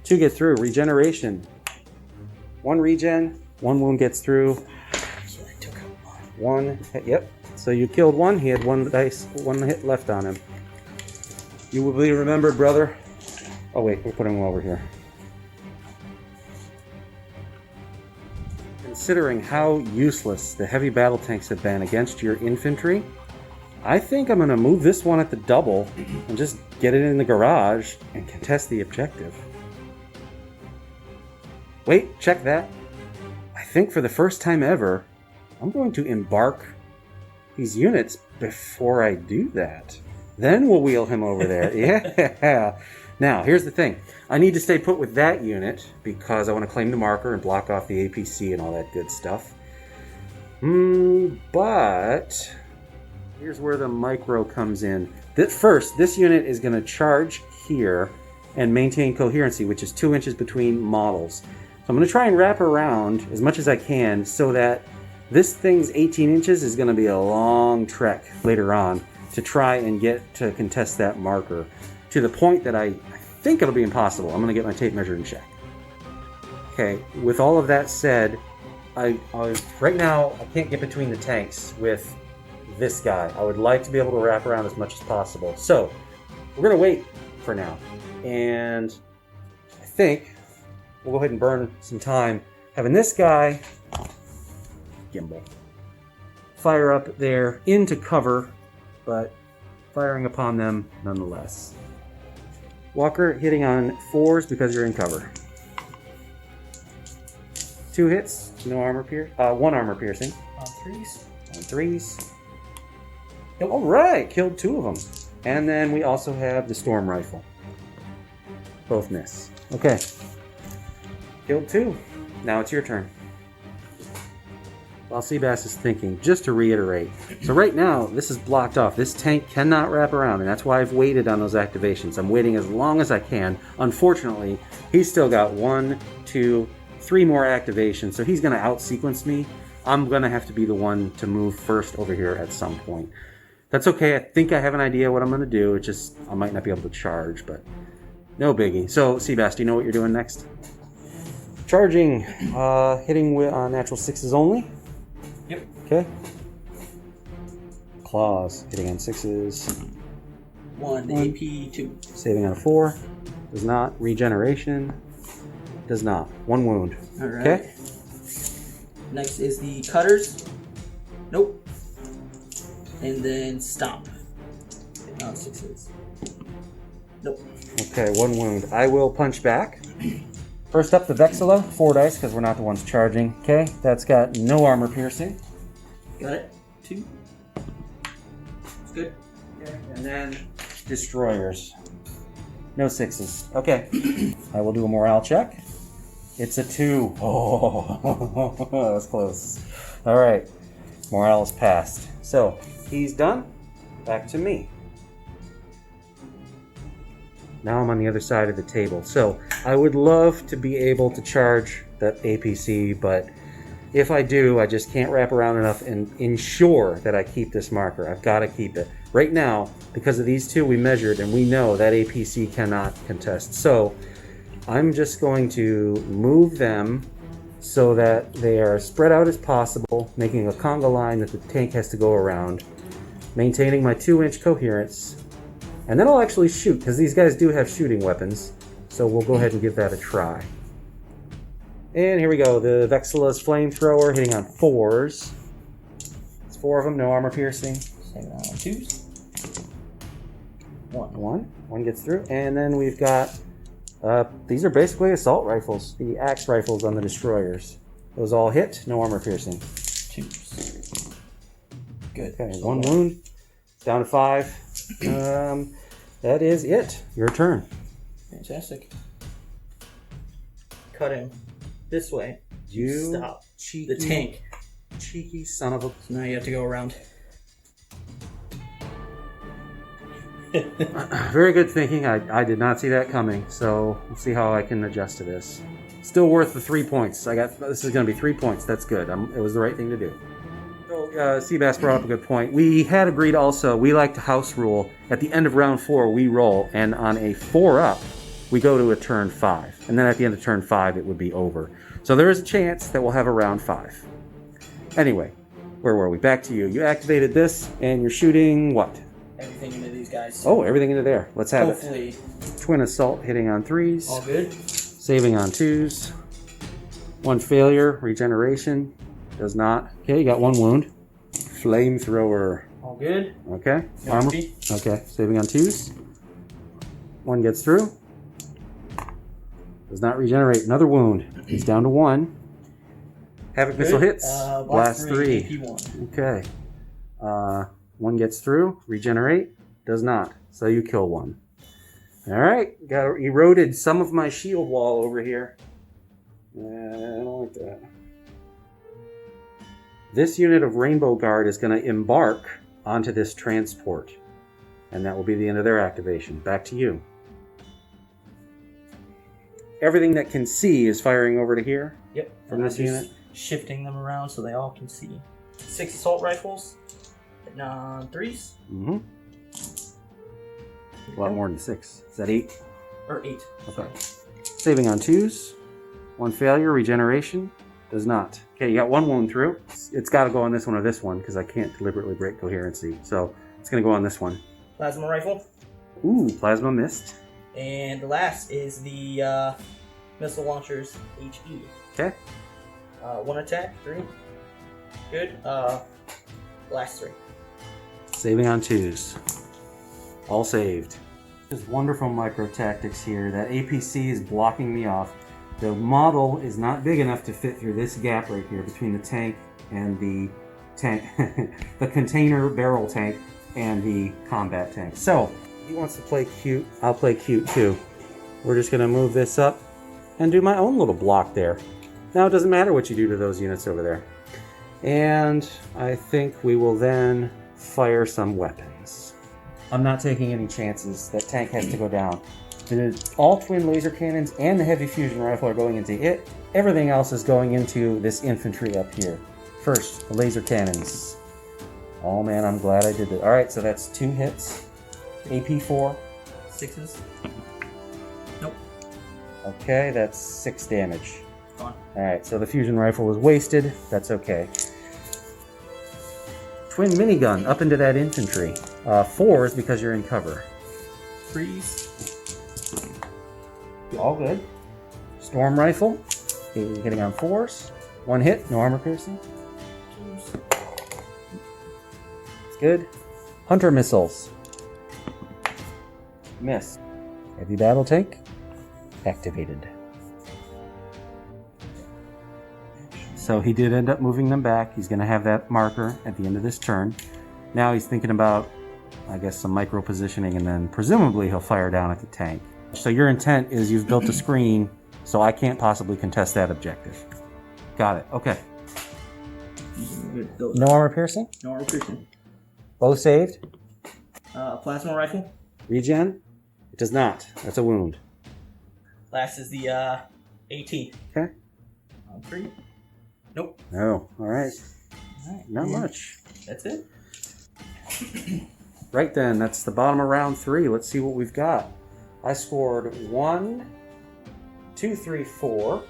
2 get through. Regeneration. 1 regen. 1 wound gets through. So I took out 1 hit. Yep. So you killed 1. He had 1 dice, 1 hit left on him. You will be remembered, brother. Oh wait, we're putting him over here. Considering how useless the heavy battle tanks have been against your infantry, I think I'm going to move this one at the double and just get it in the garage and contest the objective. Wait, check that. I think for the first time ever, I'm going to embark these units before I do that. Then we'll wheel him over there. Yeah. Now, here's the thing. I need to stay put with that unit because I want to claim the marker and block off the APC and all that good stuff. But here's where the micro comes in. First, this unit is going to charge here and maintain coherency, which is 2 inches between models. So I'm going to try and wrap around as much as I can so that this thing's 18 inches is going to be a long trek later on to try and get to contest that marker to the point that I think it'll be impossible. I'm going to get my tape measure in check. Okay, with all of that said, I right now I can't get between the tanks with this guy. I would like to be able to wrap around as much as possible. So we're going to wait for now. And I think we'll go ahead and burn some time having this guy, gimbal, fire up there into cover, but firing upon them nonetheless. Walker hitting on 4s because you're in cover. 2 hits, no armor 1 armor piercing. On 3s. On 3s. Yep. All right, killed 2 of them. And then we also have the storm rifle. Both miss. Okay. Killed 2. Now it's your turn. While Seabass is thinking, just to reiterate. So right now, this is blocked off. This tank cannot wrap around, and that's why I've waited on those activations. I'm waiting as long as I can. Unfortunately, he's still got 1, 2, 3 more activations, so he's going to out-sequence me. I'm going to have to be the one to move first over here at some point. That's okay. I think I have an idea what I'm going to do. It's just I might not be able to charge, but no biggie. So, Seabass, do you know what you're doing next? Charging. Hitting with natural 6s only. Yep. Okay. Claws. Hitting on 6s. 1 AP 2. Saving on a 4. Does not. Regeneration. Does not. 1 wound. Alright. Okay. Next is the cutters. Nope. And then stomp. On 6s. Nope. Okay, 1 wound. I will punch back. First up, the Vexilla, 4 dice, because we're not the ones charging. Okay, that's got no armor piercing. Got it. 2. That's good. Okay, and then destroyers. No 6s. Okay, I will do a morale check. It's a 2. Oh, that was close. All right, morale is passed. So he's done. Back to me. Now I'm on the other side of the table. So I would love to be able to charge that APC, but if I do, I just can't wrap around enough and ensure that I keep this marker. I've got to keep it. Right now, because of these two we measured, and we know that APC cannot contest. So I'm just going to move them so that they are spread out as possible, making a conga line that the tank has to go around, maintaining my 2-inch coherence. And then I'll actually shoot, because these guys do have shooting weapons. So we'll go ahead and give that a try. And here we go. The Vexilla's flamethrower hitting on 4s. It's 4 of them, no armor piercing. Same on 2s. 1. One gets through. And then we've got, these are basically assault rifles. The axe rifles on the destroyers. Those all hit, no armor piercing. 2s. Good. Okay, 1 wound. Down to 5. That is it. Your turn. Fantastic. Cut him this way. You stop cheeky, the tank. Cheeky son of a... So now you have to go around. Very good thinking. I did not see that coming. So let's see how I can adjust to this. Still worth the 3 points. This is going to be 3 points. That's good. It was the right thing to do. So Seabass brought up a good point. We had agreed also, we like to house rule. At the end of round 4, we roll, and on a 4-up, we go to a turn 5. And then at the end of turn 5, it would be over. So there is a chance that we'll have a round 5. Anyway, where were we? Back to you. You activated this, and you're shooting what? Everything into these guys. Oh, everything into there. Let's have Hopefully. it. Twin assault hitting on 3s. All good. Saving on 2s. 1 failure. Regeneration. Does not. Okay, you got 1 wound. Flamethrower. All good. Okay. No Armor. HP. Okay. Saving on 2s. 1 gets through. Does not regenerate. Another wound. He's down to 1. Havoc missile hits. Blast 3. AP1. Okay. 1 gets through. Regenerate. Does not. So you kill 1. All right. Got eroded some of my shield wall over here. I don't like that. This unit of Rainbow Guard is going to embark onto this transport. And that will be the end of their activation. Back to you. Everything that can see is firing over to here. Yep. From this unit. Shifting them around so they all can see. 6 assault rifles. On 3s. Mm-hmm. A lot more than 6. Is that 8? Or 8. Okay. Saving on 2s. 1 failure. Regeneration. Does not. Okay, you got 1 wound through. It's got to go on this one or this one because I can't deliberately break coherency. So it's going to go on this one. Plasma rifle. Ooh, plasma missed. And the last is the missile launchers HE. Okay. 1 attack, 3. Good. Last 3. Saving on 2s. All saved. Just wonderful micro tactics here. That APC is blocking me off. The model is not big enough to fit through this gap right here between the tank and the tank, the container barrel tank and the combat tank. So he wants to play cute. I'll play cute too. We're just going to move this up and do my own little block there. Now it doesn't matter what you do to those units over there. And I think we will then fire some weapons. I'm not taking any chances. That tank has to go down. All twin laser cannons and the heavy fusion rifle are going into it. Everything else is going into this infantry up here. First, the laser cannons. Oh man, I'm glad I did that. Alright, so that's 2 hits. AP4. 6s. Nope. Okay, that's 6 damage. Gone. Alright, so the fusion rifle was wasted. That's okay. Twin minigun up into that infantry. 4s because you're in cover. 3s. All good. Storm rifle, hitting on 4s. One hit, no armor piercing. Twos. It's good. Hunter missiles. Miss. Heavy battle tank. Activated. So he did end up moving them back. He's going to have that marker at the end of this turn. Now he's thinking about, I guess, some micro positioning, and then presumably he'll fire down at the tank. So your intent is you've built a screen, so I can't possibly contest that objective. Got it. Okay. No armor piercing? No armor piercing. Both saved? Plasma rifle. Regen? It does not. That's a wound. Last is the AT. Okay. On 3. Nope. No. All right. Alright. Not much. That's it. Right then, that's the bottom of round 3. Let's see what we've got. I scored 1, 2, 3, 4.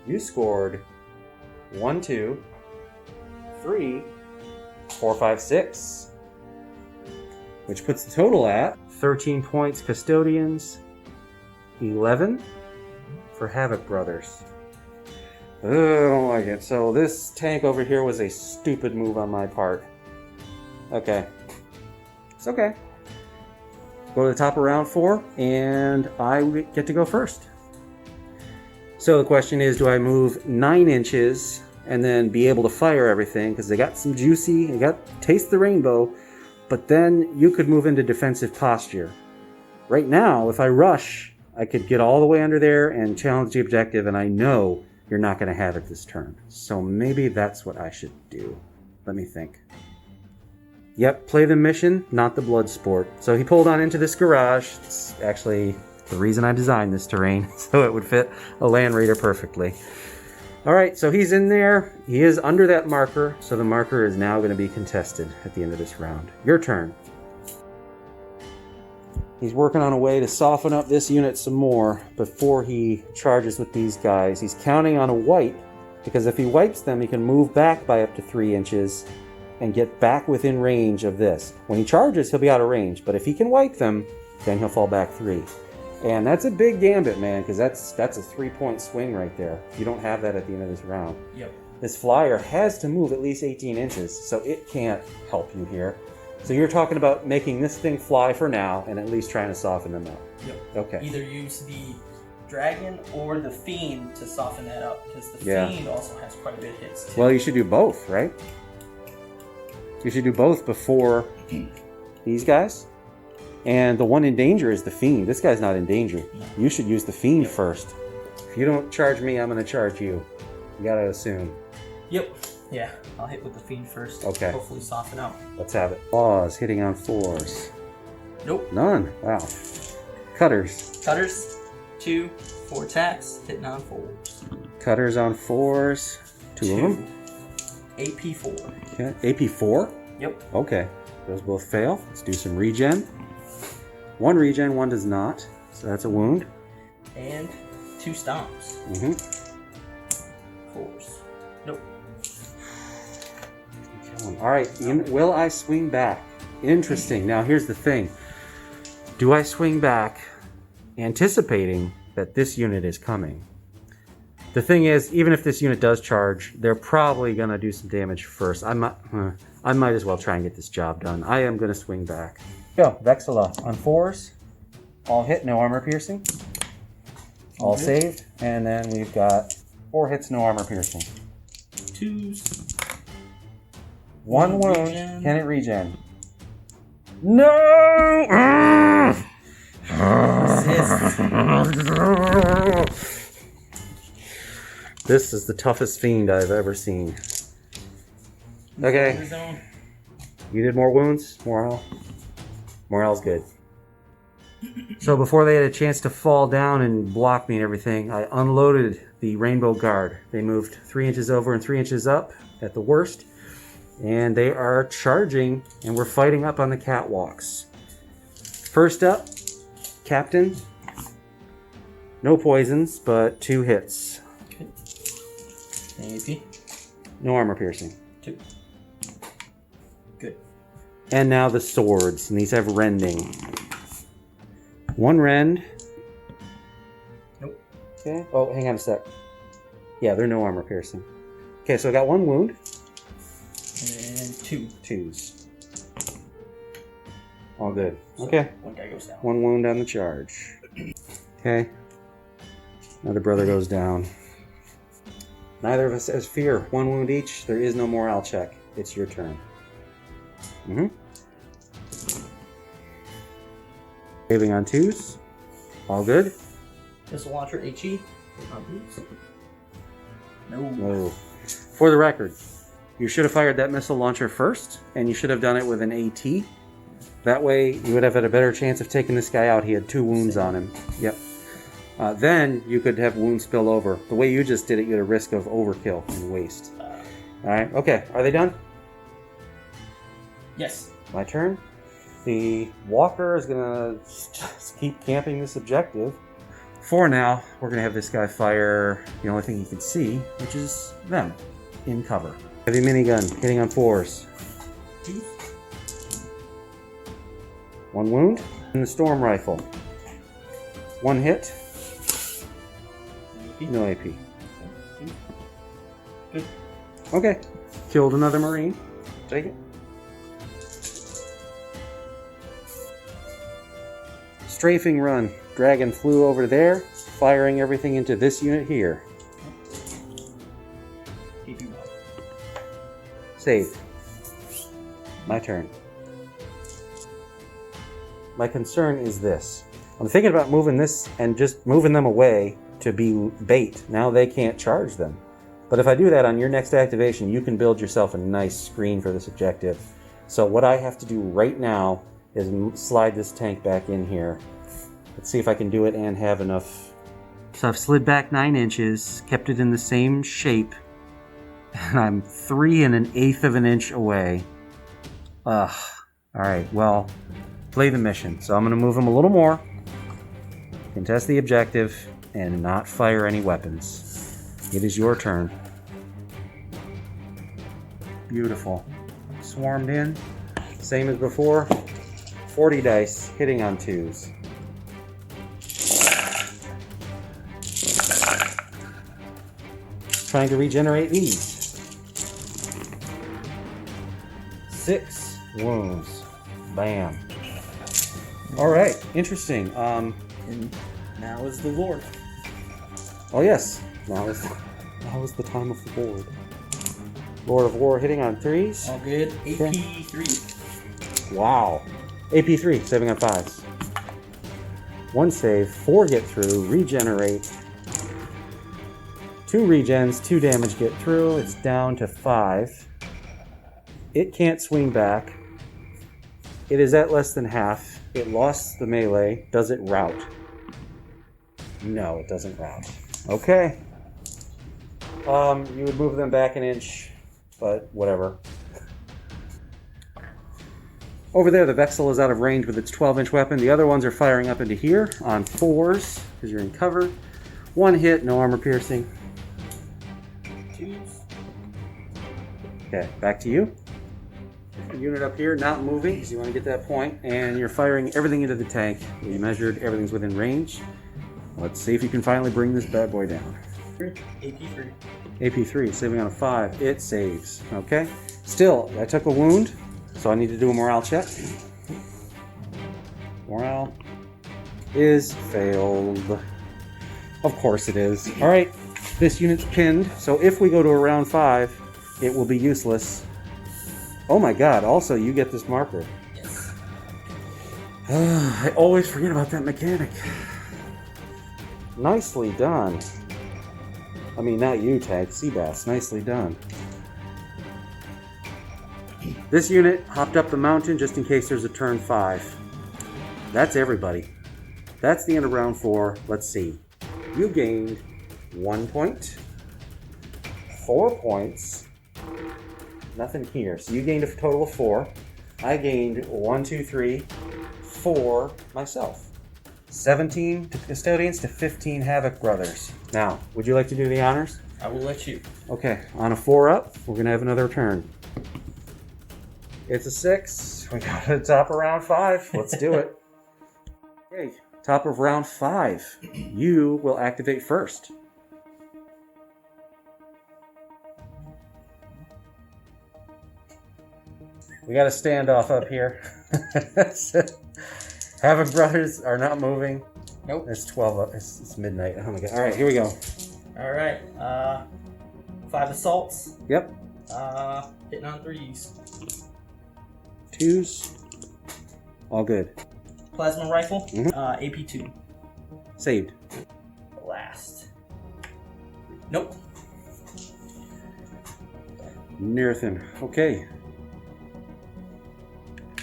You scored 1, 2, 3, 4, 5, 6. Which puts the total at 13 points Custodians, 11 for Havoc Brothers. Ugh, I don't like it. So this tank over here was a stupid move on my part. Okay. It's okay. Go to the top of round 4, and I get to go first. So the question is, do I move 9 inches and then be able to fire everything? Because they got some juicy, they got taste the rainbow, but then you could move into defensive posture. Right now, if I rush, I could get all the way under there and challenge the objective, and I know you're not going to have it this turn. So maybe that's what I should do. Let me think. Yep, play the mission, not the blood sport. So he pulled on into this garage. It's actually the reason I designed this terrain, so it would fit a Land Raider perfectly. All right, so he's in there. He is under that marker, so the marker is now going to be contested at the end of this round. Your turn. He's working on a way to soften up this unit some more before he charges with these guys. He's counting on a wipe, because if he wipes them, he can move back by up to 3 inches and get back within range of this. When he charges, he'll be out of range, but if he can wipe them, then he'll fall back 3. And that's a big gambit, man, because that's a 3-point swing right there. You don't have that at the end of this round. Yep. This flyer has to move at least 18 inches, so it can't help you here. So you're talking about making this thing fly for now and at least trying to soften them up. Yep. Okay. Either use the dragon or the fiend to soften that up, because the fiend also has quite a bit of hits too. Well, you should do both, right? You should do both before these guys. And the one in danger is the fiend. This guy's not in danger. No. You should use the fiend first. If you don't charge me, I'm going to charge you. You got to assume. Yep. Yeah, I'll hit with the fiend first. Okay. Hopefully soften out. Let's have it. Claws hitting on 4s. Nope. None. Wow. Cutters. Cutters, 2, 4 attacks, hitting on 4s. Cutters on 4s. 2 of them. AP 4. Okay. AP 4? Yep. Okay. Those both fail. Let's do some regen. 1 regen, 1 does not. So that's a wound. And 2 stomps. 4s. Nope. All right. Will I swing back? Interesting. Now here's the thing. Do I swing back anticipating that this unit is coming? The thing is, even if this unit does charge, they're probably going to do some damage first. I might as well try and get this job done. I am going to swing back. Go, Vexilla on 4s. All hit, no armor piercing. All saved. And then we've got 4 hits, no armor piercing. 2s. 1 wound. Regen. Can it regen? No! This is the toughest fiend I've ever seen. Okay. You did more wounds? Morale? Morale's good. So before they had a chance to fall down and block me and everything, I unloaded the Rainbow Guard. They moved 3 inches over and 3 inches up at the worst. And they are charging, and we're fighting up on the catwalks. First up, Captain. No poisons, but 2 hits. Okay. AP. No armor piercing. 2. Good. And now the swords, and these have rending. 1 rend. Nope. Okay. Oh, hang on a sec. Yeah, they're no armor piercing. Okay, so I got 1 wound. And 2. 2s. All good. Okay. 1 guy goes down. 1 wound on the charge. Okay. Another brother goes down. Neither of us has fear. 1 wound each. There is no morale check. It's your turn. Saving on 2s. All good. Missile launcher HE. No. No. For the record, you should have fired that missile launcher first, and you should have done it with an AT. That way, you would have had a better chance of taking this guy out. He had 2 wounds on him. Yep. Then you could have wounds spill over. The way you just did it, you had a risk of overkill and waste. Alright, okay. Are they done? Yes. My turn. The walker is going to just keep camping this objective. For now, we're going to have this guy fire the only thing he can see, which is them, in cover. Heavy minigun, hitting on 4s. 1 wound. And the storm rifle. 1 hit. No AP. Good. Okay. Killed another Marine. Take it. Strafing run. Dragon flew over there, firing everything into this unit here. Save. My turn. My concern is this. I'm thinking about moving this and just moving them away to be bait. Now they can't charge them. But if I do that on your next activation, you can build yourself a nice screen for this objective. So what I have to do right now is slide this tank back in here. Let's see if I can do it and have enough. So I've slid back 9 inches, kept it in the same shape, and I'm 3 1/8 of an inch away. Alright, well, play the mission. So I'm going to move him a little more, contest the objective, and not fire any weapons. It is your turn. Beautiful. Swarmed in. Same as before. 40 dice, hitting on 2s. Trying to regenerate these. 6 wounds. Bam. Alright, interesting. And now is the Lord. Oh yes, now is the time of the board. Lord of War hitting on 3s. All good. Okay. AP 3. Wow. AP 3, saving on 5s. 1 save, 4 get through, regenerate. 2 regens, 2 damage get through. It's down to 5. It can't swing back. It is at less than half. It lost the melee. Does it rout? No, it doesn't rout. Okay. You would move them back an inch, but whatever. Over there, the Vexel is out of range with its 12-inch weapon. The other ones are firing up into here on 4s, because you're in cover. 1 hit, no armor piercing. 2s. Okay, back to you. Unit up here, not moving, because you want to get that point, and you're firing everything into the tank. We measured, everything's within range. Let's see if you can finally bring this bad boy down. AP 3. AP 3, saving on a 5. It saves. Okay. Still, I took a wound, so I need to do a morale check. Morale is failed. Of course it is. Alright, this unit's pinned, so if we go to a round 5, it will be useless. Oh my god, also you get this marker. Yes. I always forget about that mechanic. Nicely done. I mean, not you, Tag. Seabass. Nicely done. This unit hopped up the mountain just in case there's a turn 5. That's everybody. That's the end of round 4. Let's see. You gained 1 point, 4 points, nothing here. So you gained a total of 4. I gained 1, 2, 3, 4 myself. 17 to Custodians to 15 Havoc brothers. Now, would you like to do the honors? I will let you. Okay, on a 4 up, we're going to have another turn. It's a 6. We got to top of round 5. Let's do it. Okay, top of round 5. You will activate first. We got a standoff up here. Havoc brothers are not moving. Nope. It's 12. It's midnight. Oh my god. All right, here we go. All right. 5 assaults. Yep. Hitting on 3s. 2s. All good. Plasma rifle. Mhm. AP2. Saved. Blast. Nope. Nearthin. Okay.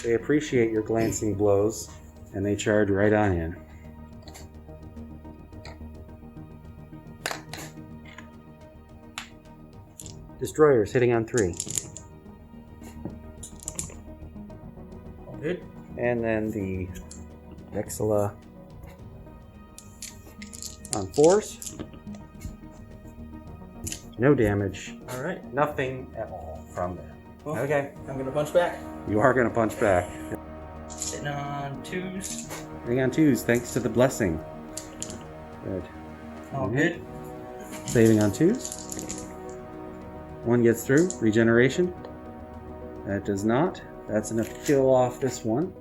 They appreciate your glancing blows, and they charge right on in. Destroyers hitting on 3. All good. And then the Exila on 4s. No damage. All right. Nothing at all from that. Well, Okay. I'm gonna punch back. You are going to punch back. Hitting on 2s. Hitting on 2s, thanks to the blessing. Good. All good. Saving on 2s. 1 gets through. Regeneration. That does not. That's enough to kill off this one.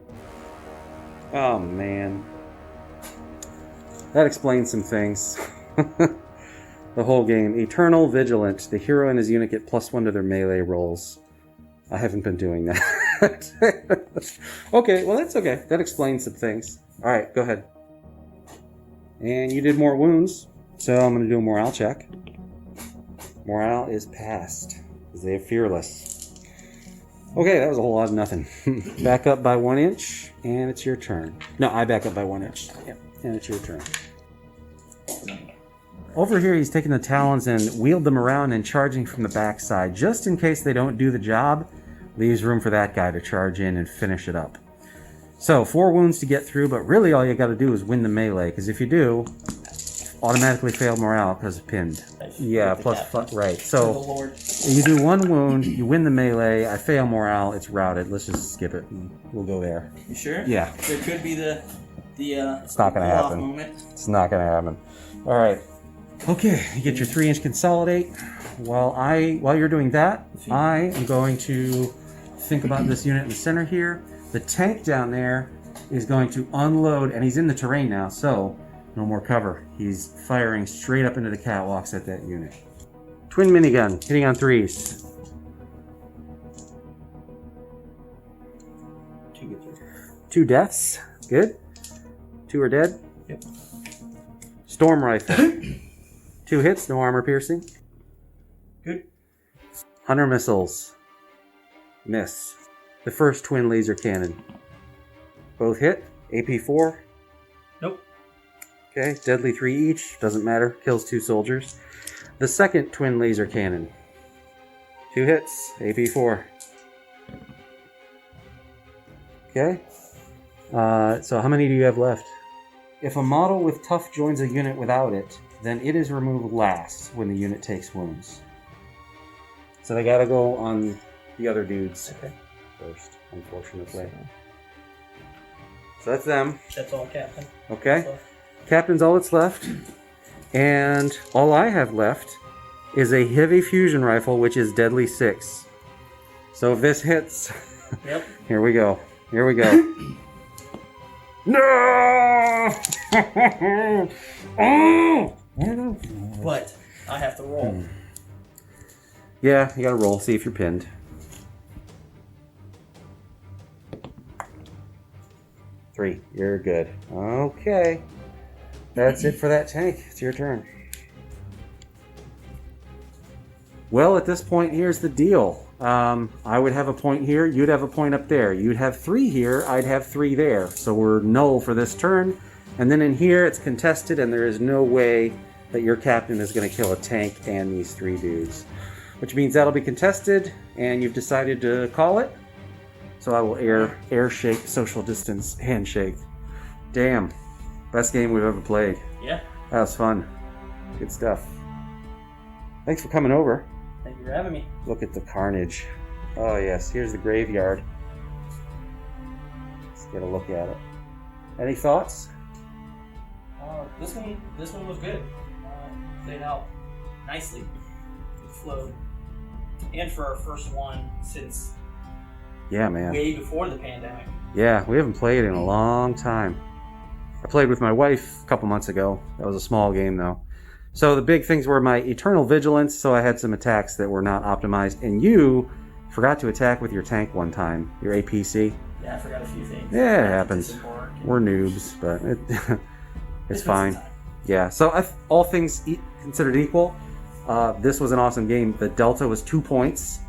Oh, man. That explains some things. The whole game. Eternal Vigilant. The hero and his unit get +1 to their melee rolls. I haven't been doing that. Okay, well that's okay. That explains some things. Alright, go ahead. And you did more wounds, so I'm going to do a morale check. Morale is passed, because they are fearless. Okay, that was a whole lot of nothing. Back up by 1 inch, and it's your turn. No, I back up by 1 inch. Yep, and it's your turn. Over here, he's taking the talons and wheeled them around and charging from the backside, just in case they don't do the job. Leaves room for that guy to charge in and finish it up. So 4 wounds to get through, but really all you got to do is win the melee, because if you do, automatically fail morale because of pinned. Yeah, plus right. So you do 1 wound, you win the melee. I fail morale, it's routed. Let's just skip it. And we'll go there. You sure? Yeah. There could be the It's not gonna pull-off happen. moment. It's not gonna happen. All right. Okay, you get your 3-inch consolidate. While you're doing that, I am going to think about this unit in the center here. The tank down there is going to unload, and he's in the terrain now, so no more cover. He's firing straight up into the catwalks at that unit. Twin minigun, hitting on 3s. 2 get through. 2 deaths, good. 2 are dead. Yep. Storm rifle. 2 hits, no armor piercing. Good. Hunter missiles. Miss. The first twin laser cannon. Both hit. AP4. Nope. Okay, deadly 3 each. Doesn't matter. Kills 2 soldiers. The second twin laser cannon. 2 hits. AP4. Okay. So how many do you have left? If a model with tough joins a unit without it, then it is removed last when the unit takes wounds. So they gotta go on the other dudes first, unfortunately. So that's them. That's all, Captain. Okay. So, Captain's all that's left. And all I have left is a heavy fusion rifle, which is deadly 6. So if this hits, yep. Here we go. Here we go. No! Oh! But I have to roll. Yeah, you gotta roll, see if you're pinned. 3, you're good. Okay. That's it for that tank. It's your turn. Well, at this point, here's the deal. I would have a point here, you'd have a point up there. You'd have 3 here, I'd have 3 there. So we're null for this turn. And then in here, it's contested, and there is no way that your captain is going to kill a tank and these 3 dudes. Which means that'll be contested, and you've decided to call it. So I will air shake, social distance, handshake. Damn. Best game we've ever played. Yeah. That was fun. Good stuff. Thanks for coming over. Thank you for having me. Look at the carnage. Oh yes, here's the graveyard. Let's get a look at it. Any thoughts? This one was good. Played out nicely. It flowed. And for our first one since Yeah, man. Way before the pandemic. Yeah, we haven't played in a long time. I played with my wife a couple months ago. That was a small game, though. So the big things were my Eternal Vigilance, so I had some attacks that were not optimized. And you forgot to attack with your tank one time, your APC. Yeah, I forgot a few things. Yeah, it happens. We're noobs, but it's fine. Yeah, so all things considered equal, this was an awesome game. The delta was 2 points.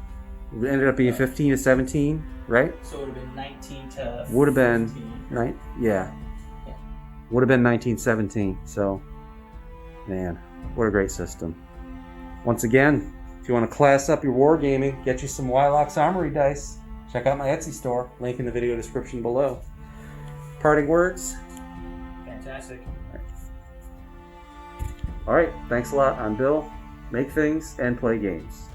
It ended up being 15 to 17, right? So it would have been 19 to Would have been, 15. right? Yeah. Would have been 1917. So, man, what a great system. Once again, if you want to class up your wargaming, get you some Wylock's Armory dice. Check out my Etsy store. Link in the video description below. Parting words? Fantastic. All right, thanks a lot. I'm Bill. Make things and play games.